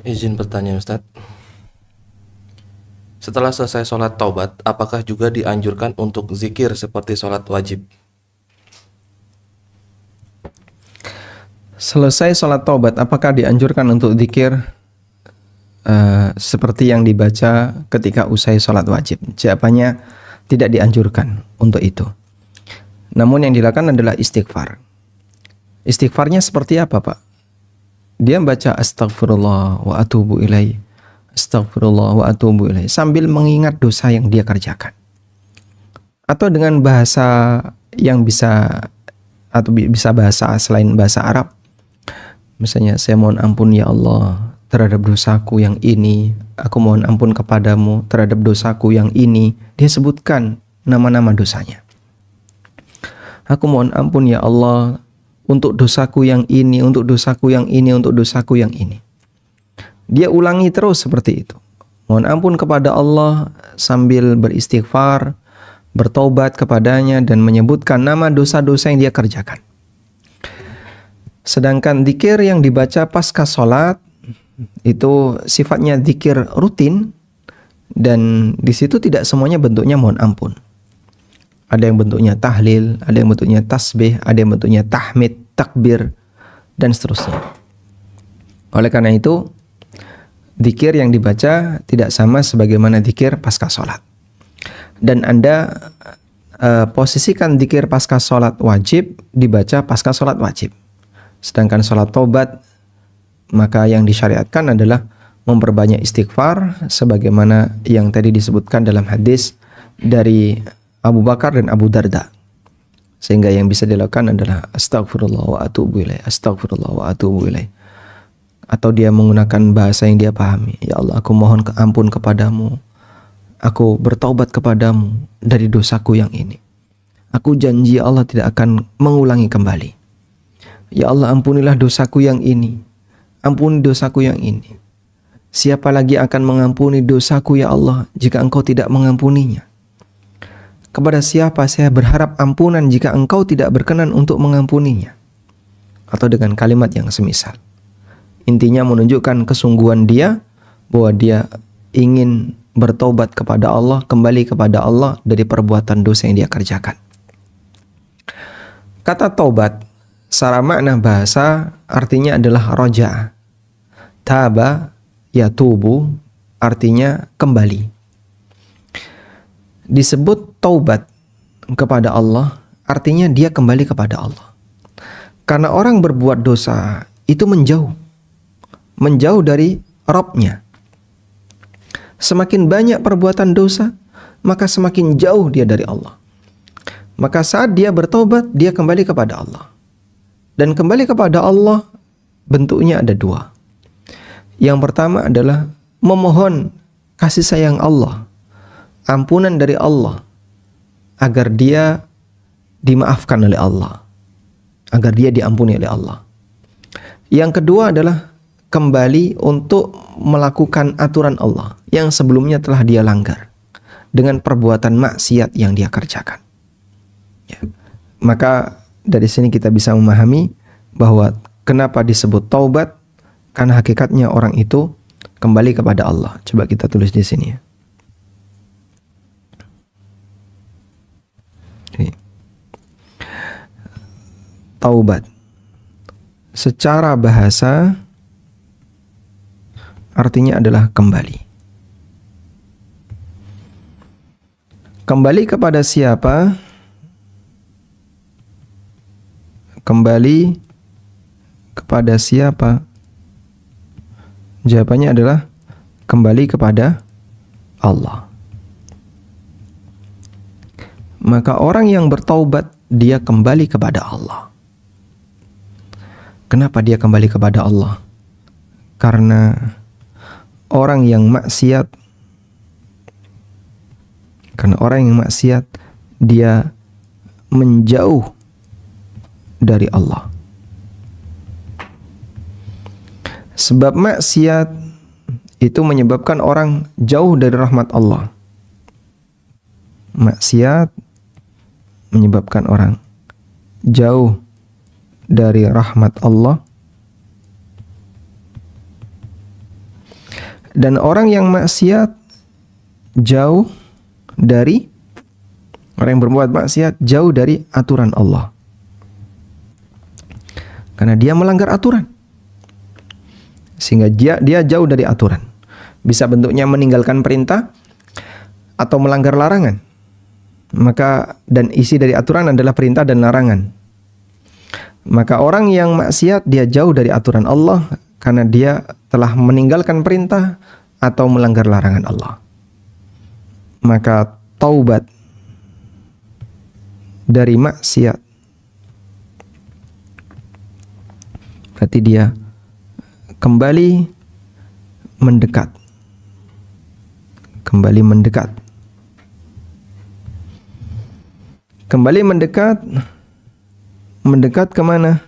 Izin bertanya Ustadz, setelah selesai sholat taubat, apakah juga dianjurkan untuk zikir seperti sholat wajib? Selesai sholat taubat, apakah dianjurkan untuk zikir seperti yang dibaca ketika usai sholat wajib? Jawabannya tidak dianjurkan untuk itu. Namun yang dilakukan adalah istighfar. Istighfarnya seperti apa, Pak? Dia baca astagfirullah wa atubu ilaih, astagfirullah wa atubu ilaih, sambil mengingat dosa yang dia kerjakan. Atau dengan bahasa yang bisa, atau bisa bahasa selain bahasa Arab. Misalnya, saya mohon ampun ya Allah terhadap dosaku yang ini, aku mohon ampun kepadamu terhadap dosaku yang ini. Dia sebutkan nama-nama dosanya. Aku mohon ampun ya Allah untuk dosaku yang ini, untuk dosaku yang ini, untuk dosaku yang ini. Dia ulangi terus seperti itu. Mohon ampun kepada Allah sambil beristighfar, bertaubat kepadanya, dan menyebutkan nama dosa-dosa yang dia kerjakan. Sedangkan zikir yang dibaca pasca sholat itu sifatnya zikir rutin, dan di situ tidak semuanya bentuknya mohon ampun. Ada yang bentuknya tahlil, ada yang bentuknya tasbih, ada yang bentuknya tahmid, takbir, dan seterusnya. Oleh karena itu, zikir yang dibaca tidak sama sebagaimana zikir pasca sholat. Dan Anda posisikan zikir pasca sholat wajib dibaca pasca sholat wajib. Sedangkan sholat taubat, maka yang disyariatkan adalah memperbanyak istighfar sebagaimana yang tadi disebutkan dalam hadis dari Abu Bakar dan Abu Darda. Sehingga yang bisa dilakukan adalah astagfirullah wa atubu ilaih, astagfirullah wa atubu ilaih. Atau dia menggunakan bahasa yang dia pahami. Ya Allah, aku mohon ampun kepadamu. Aku bertaubat kepadamu dari dosaku yang ini. Aku janji Allah tidak akan mengulangi kembali. Ya Allah, ampunilah dosaku yang ini. Ampuni dosaku yang ini. Siapa lagi akan mengampuni dosaku ya Allah jika Engkau tidak mengampuninya? Kepada siapa saya berharap ampunan jika Engkau tidak berkenan untuk mengampuninya? Atau dengan kalimat yang semisal. Intinya menunjukkan kesungguhan dia bahwa dia ingin bertobat kepada Allah, kembali kepada Allah dari perbuatan dosa yang dia kerjakan. Kata taubat secara makna bahasa artinya adalah roja. Taba yatubu artinya kembali. Disebut taubat kepada Allah artinya dia kembali kepada Allah. Karena orang berbuat dosa itu menjauh dari Rabb-nya. Semakin banyak perbuatan dosa, maka semakin jauh dia dari Allah. Maka saat dia bertobat, dia kembali kepada Allah. Dan kembali kepada Allah bentuknya ada dua. Yang pertama adalah memohon kasih sayang Allah, ampunan dari Allah, agar dia dimaafkan oleh Allah, agar dia diampuni oleh Allah. Yang kedua adalah kembali untuk melakukan aturan Allah yang sebelumnya telah dia langgar dengan perbuatan maksiat yang dia kerjakan. Ya. Maka dari sini kita bisa memahami bahwa kenapa disebut taubat, karena hakikatnya orang itu kembali kepada Allah. Coba kita tulis di sini ya. Taubat secara bahasa artinya adalah kembali. Kembali kepada siapa? Kembali kepada siapa? Jawabannya adalah kembali kepada Allah. Maka orang yang bertaubat, dia kembali kepada Allah. Kenapa dia kembali kepada Allah? Karena orang yang maksiat, dia menjauh dari Allah. Sebab maksiat itu menyebabkan orang jauh dari rahmat Allah. Maksiat menyebabkan orang jauh dari rahmat Allah. Dan orang yang maksiat jauh dari, orang yang berbuat maksiat jauh dari aturan Allah. Karena dia melanggar aturan. Sehingga dia jauh dari aturan. Bisa bentuknya meninggalkan perintah atau melanggar larangan. Maka dan isi dari aturan adalah perintah dan larangan. Maka orang yang maksiat dia jauh dari aturan Allah karena dia telah meninggalkan perintah atau melanggar larangan Allah. Maka taubat dari maksiat berarti dia kembali mendekat. Kembali mendekat. Kembali mendekat. Mendekat kemana?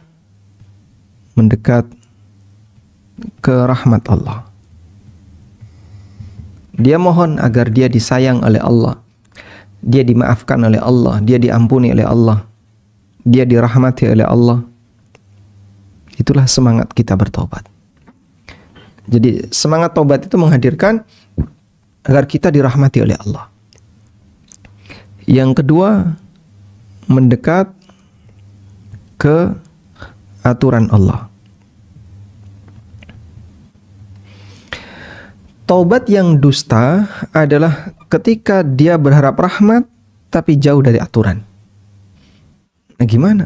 Mendekat ke rahmat Allah. Dia mohon agar dia disayang oleh Allah. Dia dimaafkan oleh Allah. Dia diampuni oleh Allah. Dia dirahmati oleh Allah. Itulah semangat kita bertobat. Jadi semangat tobat itu menghadirkan agar kita dirahmati oleh Allah. Yang kedua, mendekat ke aturan Allah. Taubat yang dusta adalah ketika dia berharap rahmat tapi jauh dari aturan. Nah, gimana?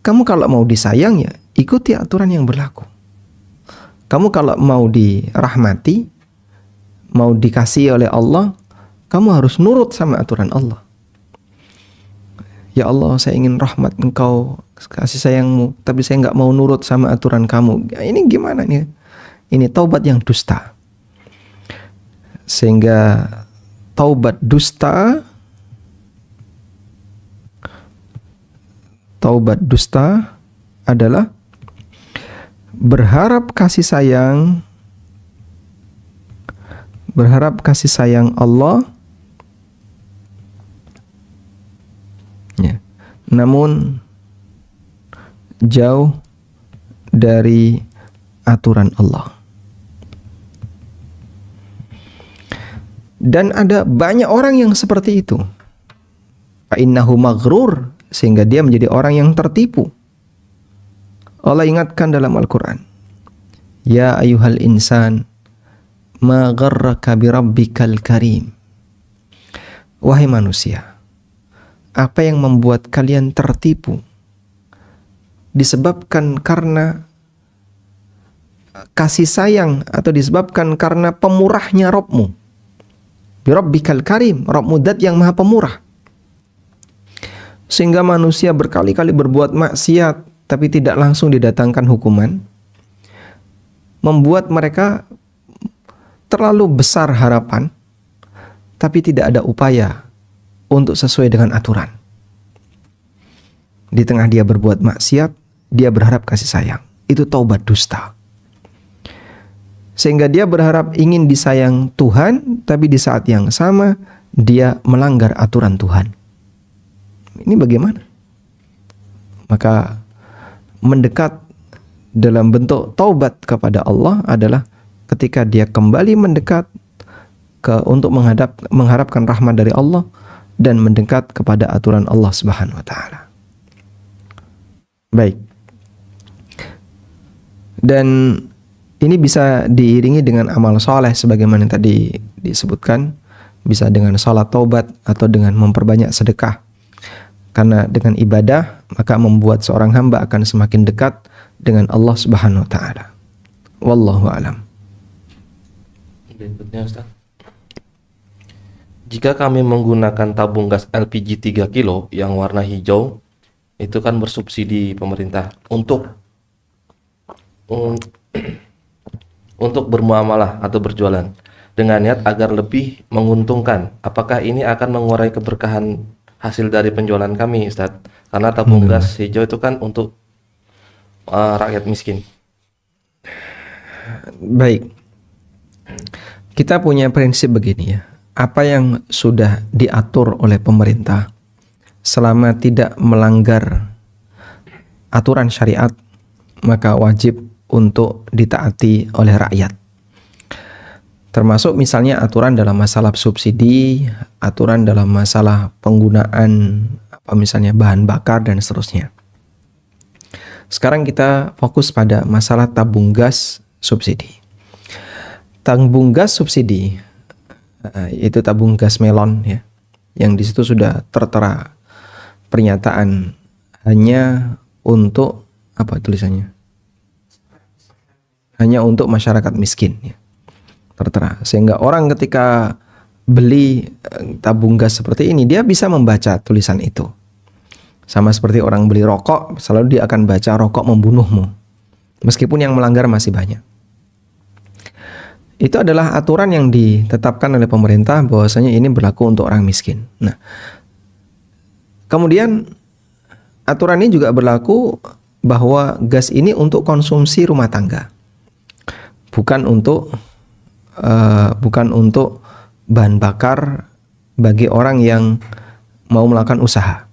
Kamu kalau mau disayang ya ikuti aturan yang berlaku. Kamu kalau mau dirahmati, mau dikasihi oleh Allah, kamu harus nurut sama aturan Allah. Ya Allah, saya ingin rahmat Engkau, kasih sayangmu, tapi saya nggak mau nurut sama aturan kamu. Ini gimana nih? Ini taubat yang dusta. Sehingga taubat dusta adalah berharap kasih sayang Allah, ya, namun jauh dari aturan Allah. Dan ada banyak orang yang seperti itu. Fa'innahu maghrur, sehingga dia menjadi orang yang tertipu. Allah ingatkan dalam Al-Quran, Ya ayuhal insan, ma gharraka birabbikal karim. Wahai manusia, apa yang membuat kalian tertipu? Disebabkan karena kasih sayang atau disebabkan karena pemurahnya Rabbmu. Birabbikal karim, Rabbmu dat yang maha pemurah. Sehingga manusia berkali-kali berbuat maksiat tapi tidak langsung didatangkan hukuman, membuat mereka terlalu besar harapan tapi tidak ada upaya untuk sesuai dengan aturan. Di tengah dia berbuat maksiat, dia berharap kasih sayang. Itu taubat dusta. Sehingga dia berharap ingin disayang Tuhan, tapi di saat yang sama dia melanggar aturan Tuhan. Ini bagaimana? Maka mendekat dalam bentuk taubat kepada Allah adalah ketika dia kembali mendekat untuk mengharapkan rahmat dari Allah dan mendekat kepada aturan Allah Subhanahu wa taala. Baik. Dan ini bisa diiringi dengan amal soleh sebagaimana yang tadi disebutkan, bisa dengan salat taubat atau dengan memperbanyak sedekah. Karena dengan ibadah maka membuat seorang hamba akan semakin dekat dengan Allah Subhanahu wa taala. Wallahu a'lam. Berikutnya Ustaz. Jika kami menggunakan tabung gas LPG 3 kilo yang warna hijau, itu kan bersubsidi pemerintah untuk bermuamalah atau berjualan dengan niat agar lebih menguntungkan. Apakah ini akan mengurangi keberkahan hasil dari penjualan kami, Ustaz? Karena tabung gas hijau itu kan untuk rakyat miskin. Baik. Kita punya prinsip begini ya. Apa yang sudah diatur oleh pemerintah selama tidak melanggar aturan syariat, maka wajib untuk ditaati oleh rakyat. Termasuk misalnya aturan dalam masalah subsidi, aturan dalam masalah penggunaan misalnya bahan bakar dan seterusnya. Sekarang kita fokus pada masalah tabung gas subsidi. Tabung gas subsidi itu tabung gas melon ya, yang di situ sudah tertera pernyataan hanya untuk apa tulisannya? Hanya untuk masyarakat miskin ya. Tertera, sehingga orang ketika beli tabung gas seperti ini dia bisa membaca tulisan itu. Sama seperti orang beli rokok, selalu dia akan baca rokok membunuhmu. Meskipun yang melanggar masih banyak. Itu adalah aturan yang ditetapkan oleh pemerintah bahwasanya ini berlaku untuk orang miskin. Nah, kemudian aturan ini juga berlaku bahwa gas ini untuk konsumsi rumah tangga. Bukan untuk bahan bakar bagi orang yang mau melakukan usaha.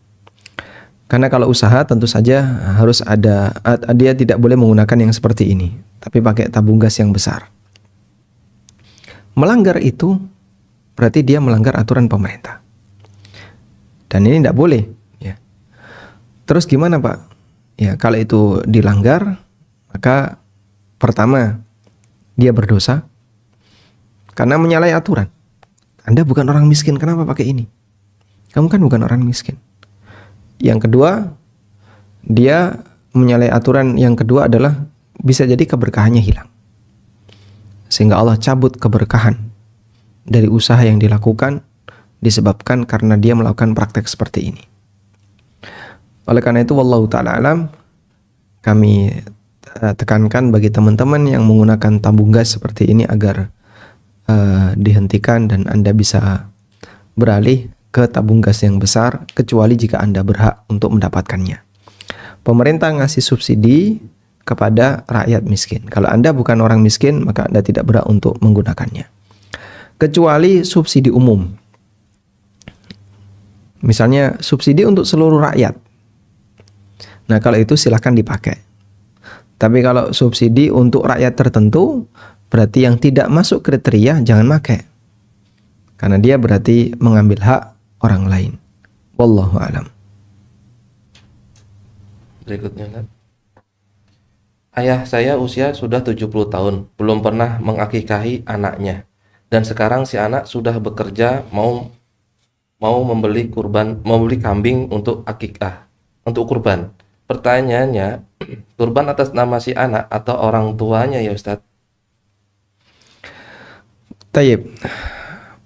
Karena kalau usaha tentu saja harus ada, dia tidak boleh menggunakan yang seperti ini, tapi pakai tabung gas yang besar. Melanggar itu berarti dia melanggar aturan pemerintah. Dan ini tidak boleh ya. Terus gimana Pak? Ya, kalau itu dilanggar, maka pertama dia berdosa karena menyalahi aturan. Anda bukan orang miskin, kenapa pakai ini? Kamu kan bukan orang miskin. Yang kedua, dia menyalahi aturan yang kedua adalah bisa jadi keberkahannya hilang. Sehingga Allah cabut keberkahan dari usaha yang dilakukan disebabkan karena dia melakukan praktek seperti ini. Oleh karena itu, wallahu ta'ala alam, kami tekankan bagi teman-teman yang menggunakan tabung gas seperti ini agar dihentikan dan Anda bisa beralih ke tabung gas yang besar, kecuali jika Anda berhak untuk mendapatkannya. Pemerintah ngasih subsidi kepada rakyat miskin. Kalau Anda bukan orang miskin, maka Anda tidak berhak untuk menggunakannya. Kecuali subsidi umum. Misalnya subsidi untuk seluruh rakyat. Nah, kalau itu silahkan dipakai. Tapi kalau subsidi untuk rakyat tertentu, berarti yang tidak masuk kriteria jangan pakai. Karena dia berarti mengambil hak orang lain. Wallahu a'lam. Berikutnya, Ustaz. Ayah saya usia sudah 70 tahun, belum pernah mengakikahi anaknya. Dan sekarang si anak sudah bekerja, mau membeli kambing untuk akikah, untuk kurban. Pertanyaannya, kurban atas nama si anak atau orang tuanya ya Ustaz? Tayyib.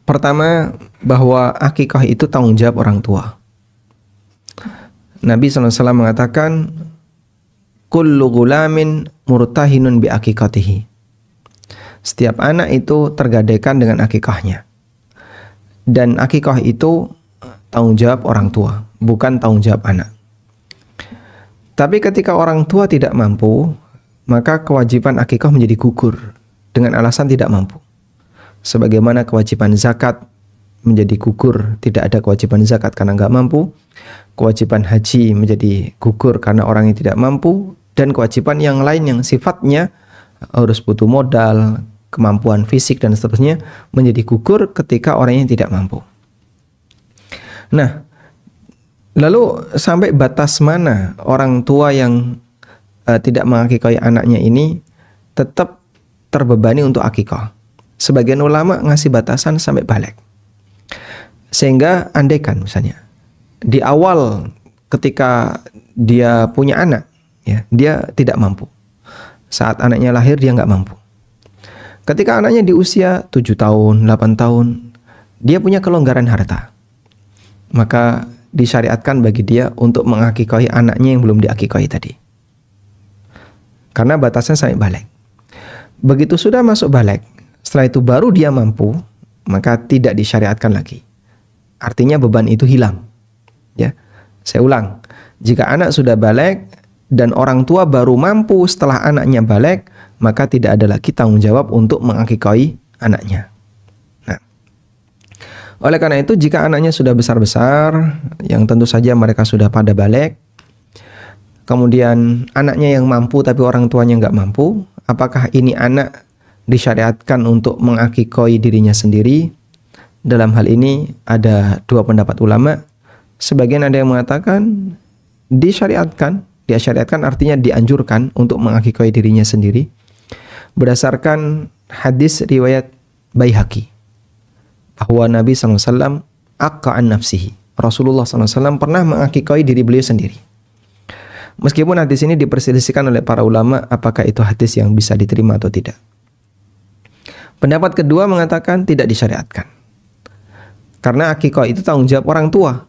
Pertama, bahwa akikah itu tanggung jawab orang tua. Nabi SAW mengatakan, kullu gulamin murtahinun bi akikatihi. Setiap anak itu tergadaikan dengan akikahnya. Dan akikah itu tanggung jawab orang tua, bukan tanggung jawab anak. Tapi ketika orang tua tidak mampu, maka kewajiban akikah menjadi gugur dengan alasan tidak mampu. Sebagaimana kewajiban zakat menjadi gugur, tidak ada kewajiban zakat karena nggak mampu. Kewajiban haji menjadi gugur karena orang yang tidak mampu. Dan kewajiban yang lain yang sifatnya harus butuh modal, kemampuan fisik dan seterusnya menjadi gugur ketika orang yang tidak mampu. Nah, lalu sampai batas mana orang tua yang tidak mengakikahi anaknya ini tetap terbebani untuk akikah? Sebagian ulama ngasih batasan sampai balik. Sehingga andaikan misalnya di awal ketika dia punya anak, ya, dia tidak mampu. Saat anaknya lahir dia nggak mampu. Ketika anaknya di usia 7 tahun, 8 tahun, dia punya kelonggaran harta. Maka disyariatkan bagi dia untuk mengakikahi anaknya yang belum diakikahi tadi. Karena batasnya sampai balik. Begitu sudah masuk balik, setelah itu baru dia mampu, maka tidak disyariatkan lagi. Artinya beban itu hilang. Ya, saya ulang. Jika anak sudah balik dan orang tua baru mampu setelah anaknya balik, maka tidak ada lagi tanggung jawab untuk mengakikahi anaknya. Nah, oleh karena itu jika anaknya sudah besar-besar, yang tentu saja mereka sudah pada balik, kemudian anaknya yang mampu tapi orang tuanya nggak mampu, apakah ini anak disyariatkan untuk mengakikahi dirinya sendiri? Dalam hal ini ada dua pendapat ulama. Sebagian ada yang mengatakan disyariatkan artinya dianjurkan untuk mengakikahi dirinya sendiri berdasarkan hadis riwayat Baihaqi bahwa Nabi SAW aqqa an nafsihi. Rasulullah SAW pernah mengakikahi diri beliau sendiri. Meskipun hadis ini diperselisihkan oleh para ulama apakah itu hadis yang bisa diterima atau tidak. Pendapat kedua mengatakan tidak disyariatkan. Karena akikah itu tanggung jawab orang tua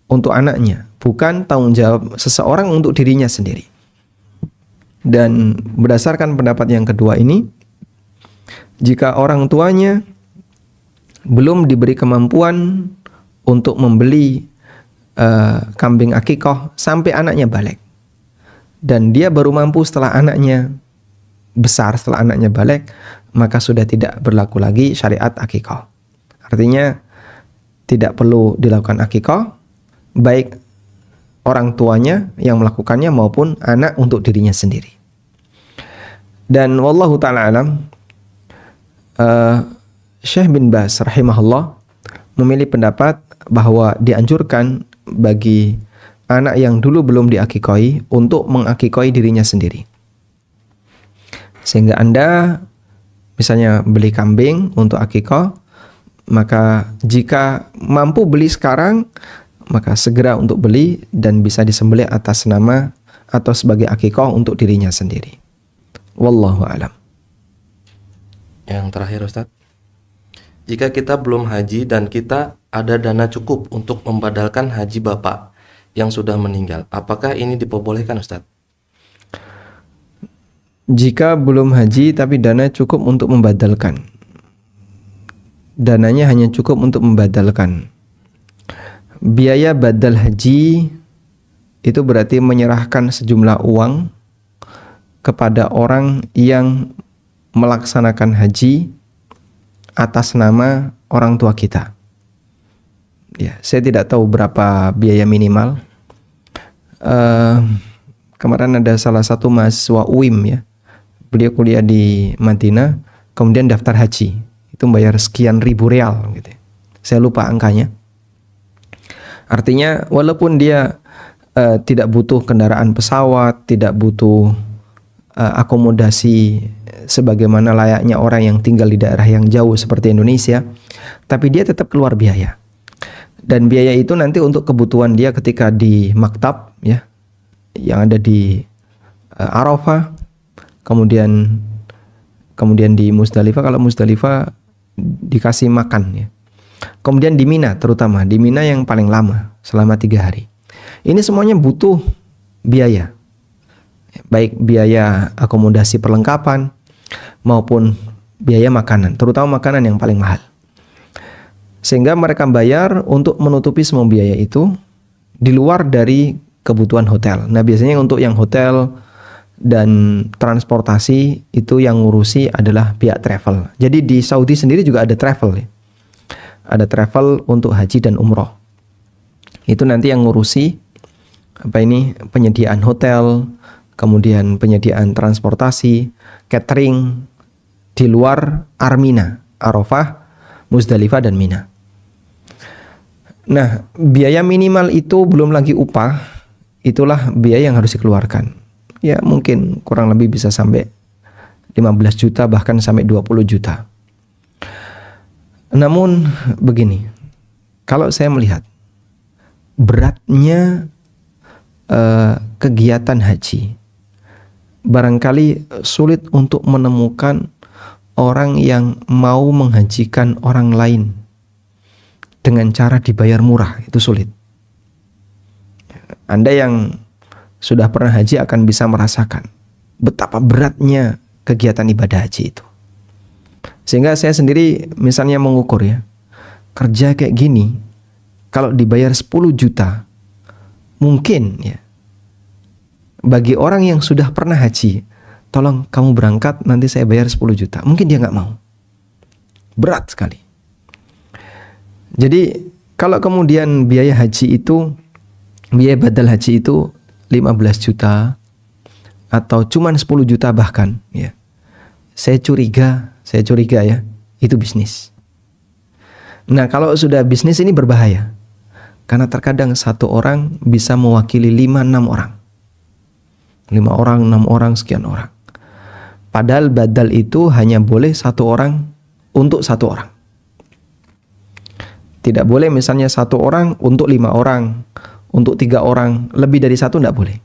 untuk anaknya, bukan tanggung jawab seseorang untuk dirinya sendiri. Dan berdasarkan pendapat yang kedua ini, jika orang tuanya belum diberi kemampuan untuk membeli kambing akikah sampai anaknya balik, dan dia baru mampu setelah anaknya besar, setelah anaknya balik, maka sudah tidak berlaku lagi syariat akikah. Artinya tidak perlu dilakukan akikah, baik orang tuanya yang melakukannya maupun anak untuk dirinya sendiri. Dan wallahu ta'ala alam, Syekh bin Baz rahimahullah memilih pendapat bahwa dianjurkan bagi anak yang dulu belum diakikoi untuk mengakikoi dirinya sendiri. Sehingga Anda misalnya beli kambing untuk akikoh, maka jika mampu beli sekarang, maka segera untuk beli dan bisa disembelih atas nama atau sebagai akikoh untuk dirinya sendiri. Wallahu a'lam. Yang terakhir Ustadz, jika kita belum haji dan kita ada dana cukup untuk membadalkan haji bapak yang sudah meninggal, apakah ini diperbolehkan Ustadz? Jika belum haji tapi dana cukup untuk membadalkan, dananya hanya cukup untuk membadalkan, biaya badal haji itu berarti menyerahkan sejumlah uang kepada orang yang melaksanakan haji atas nama orang tua kita. Ya, saya tidak tahu berapa biaya minimal. Kemarin ada salah satu mahasiswa UIM ya, beliau kuliah di Madinah, kemudian daftar haji, itu bayar sekian ribu real gitu. Saya lupa angkanya. Artinya walaupun dia tidak butuh kendaraan pesawat, tidak butuh akomodasi sebagaimana layaknya orang yang tinggal di daerah yang jauh seperti Indonesia, tapi dia tetap keluar biaya. Dan biaya itu nanti untuk kebutuhan dia ketika di maktab ya, yang ada di Arafah, kemudian di Musdalifah. Kalau Musdalifah dikasih makan ya. Kemudian di Mina, terutama di Mina yang paling lama selama 3 hari. Ini semuanya butuh biaya, baik biaya akomodasi perlengkapan maupun biaya makanan, terutama makanan yang paling mahal. Sehingga mereka bayar untuk menutupi semua biaya itu di luar dari kebutuhan hotel. Nah, biasanya untuk yang hotel dan transportasi itu yang ngurusi adalah pihak travel. Jadi di Saudi sendiri juga ada travel ya. Ada travel untuk haji dan umroh. Itu nanti yang ngurusi penyediaan hotel, kemudian penyediaan transportasi, catering di luar Armina, Arafah, Musdalifah dan Mina. Nah, biaya minimal itu belum lagi upah, itulah biaya yang harus dikeluarkan. Ya, mungkin kurang lebih bisa sampai 15 juta bahkan sampai 20 juta. Namun begini, kalau saya melihat beratnya kegiatan haji, barangkali sulit untuk menemukan orang yang mau menghajikan orang lain dengan cara dibayar murah, itu sulit. Anda yang sudah pernah haji akan bisa merasakan betapa beratnya kegiatan ibadah haji itu. Sehingga saya sendiri misalnya mengukur ya, kerja kayak gini kalau dibayar 10 juta mungkin ya, bagi orang yang sudah pernah haji, tolong kamu berangkat nanti saya bayar 10 juta, mungkin dia nggak mau. Berat sekali. Jadi kalau kemudian biaya haji itu, biaya badal haji itu 15 juta atau cuman 10 juta bahkan ya, saya curiga ya, itu bisnis. Nah, kalau sudah bisnis ini berbahaya, karena terkadang satu orang bisa mewakili 5-6 orang. 5 orang, 6 orang, sekian orang. Padahal badal itu hanya boleh 1 orang untuk 1 orang. Tidak boleh misalnya 1 orang untuk 5 orang, untuk 3 orang, lebih dari 1 tidak boleh.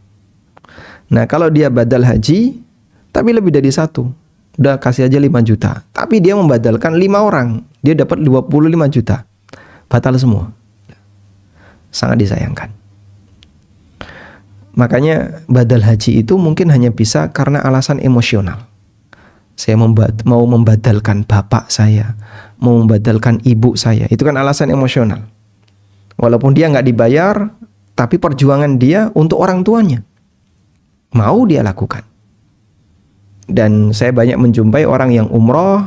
Nah, kalau dia badal haji, tapi lebih dari 1, udah kasih aja 5 juta. Tapi dia membadalkan 5 orang, dia dapat 25 juta. Batal semua. Sangat disayangkan. Makanya badal haji itu mungkin hanya bisa karena alasan emosional. Saya mau membadalkan bapak saya, mau membadalkan ibu saya. Itu kan alasan emosional. Walaupun dia nggak dibayar, tapi perjuangan dia untuk orang tuanya mau dia lakukan. Dan saya banyak menjumpai orang yang umroh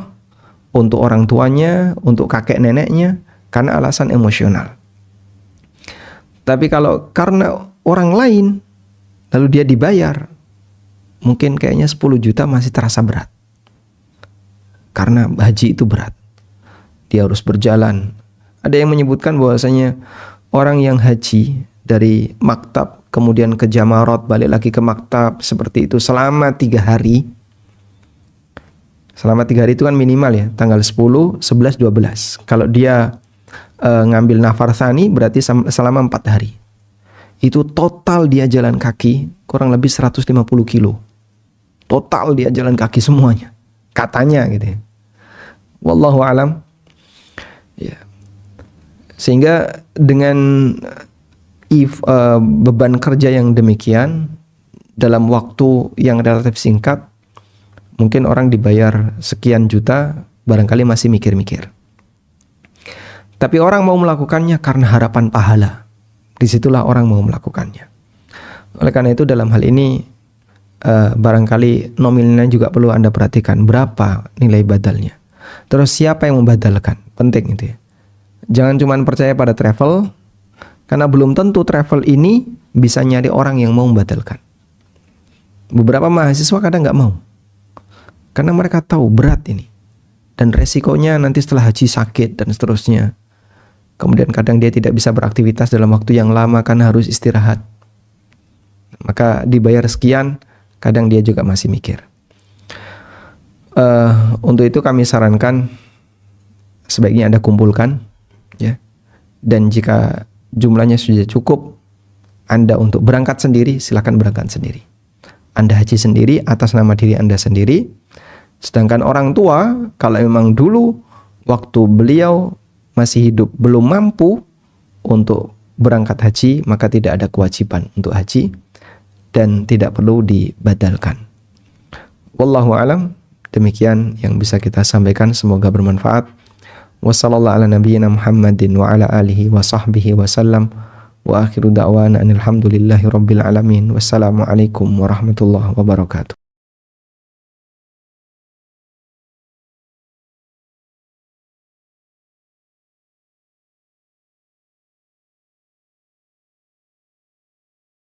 untuk orang tuanya, untuk kakek neneknya, karena alasan emosional. Tapi kalau karena orang lain, lalu dia dibayar, mungkin kayaknya 10 juta masih terasa berat. Karena haji itu berat. Dia harus berjalan. Ada yang menyebutkan bahwasanya orang yang haji dari maktab, kemudian ke Jamarot, balik lagi ke maktab, seperti itu selama 3 hari. Selama 3 hari itu kan minimal ya, tanggal 10, 11, 12. Kalau dia ngambil nafar tsani berarti selama 4 hari. Itu total dia jalan kaki kurang lebih 150 kilo. Total dia jalan kaki semuanya. Katanya gitu ya. Wallahu alam. Ya. Sehingga dengan beban kerja yang demikian dalam waktu yang relatif singkat, mungkin orang dibayar sekian juta barangkali masih mikir-mikir. Tapi orang mau melakukannya karena harapan pahala. Disitulah orang mau melakukannya. Oleh karena itu dalam hal ini barangkali nominalnya juga perlu Anda perhatikan, berapa nilai badalnya. Terus siapa yang membadalkan? Penting itu ya. Jangan cuma percaya pada travel, karena belum tentu travel ini bisa nyari orang yang mau membadalkan. Beberapa mahasiswa kadang nggak mau, karena mereka tahu berat ini dan resikonya nanti setelah haji sakit dan seterusnya. Kemudian kadang dia tidak bisa beraktivitas dalam waktu yang lama karena harus istirahat. Maka dibayar sekian, kadang dia juga masih mikir. Untuk itu kami sarankan sebaiknya Anda kumpulkan, ya. Dan jika jumlahnya sudah cukup Anda untuk berangkat sendiri, silakan berangkat sendiri. Anda haji sendiri atas nama diri Anda sendiri. Sedangkan orang tua, kalau memang dulu waktu beliau masih hidup belum mampu untuk berangkat haji, maka tidak ada kewajiban untuk haji dan tidak perlu dibadalkan. Wallahu alam, demikian yang bisa kita sampaikan, semoga bermanfaat. Wassallallahu ala nabiyyina Muhammadin wa ala alihi wa sahbihi wa sallam. Wa akhiru da'wana alhamdulillahi rabbil alamin. Wassalamualaikum warahmatullahi wabarakatuh.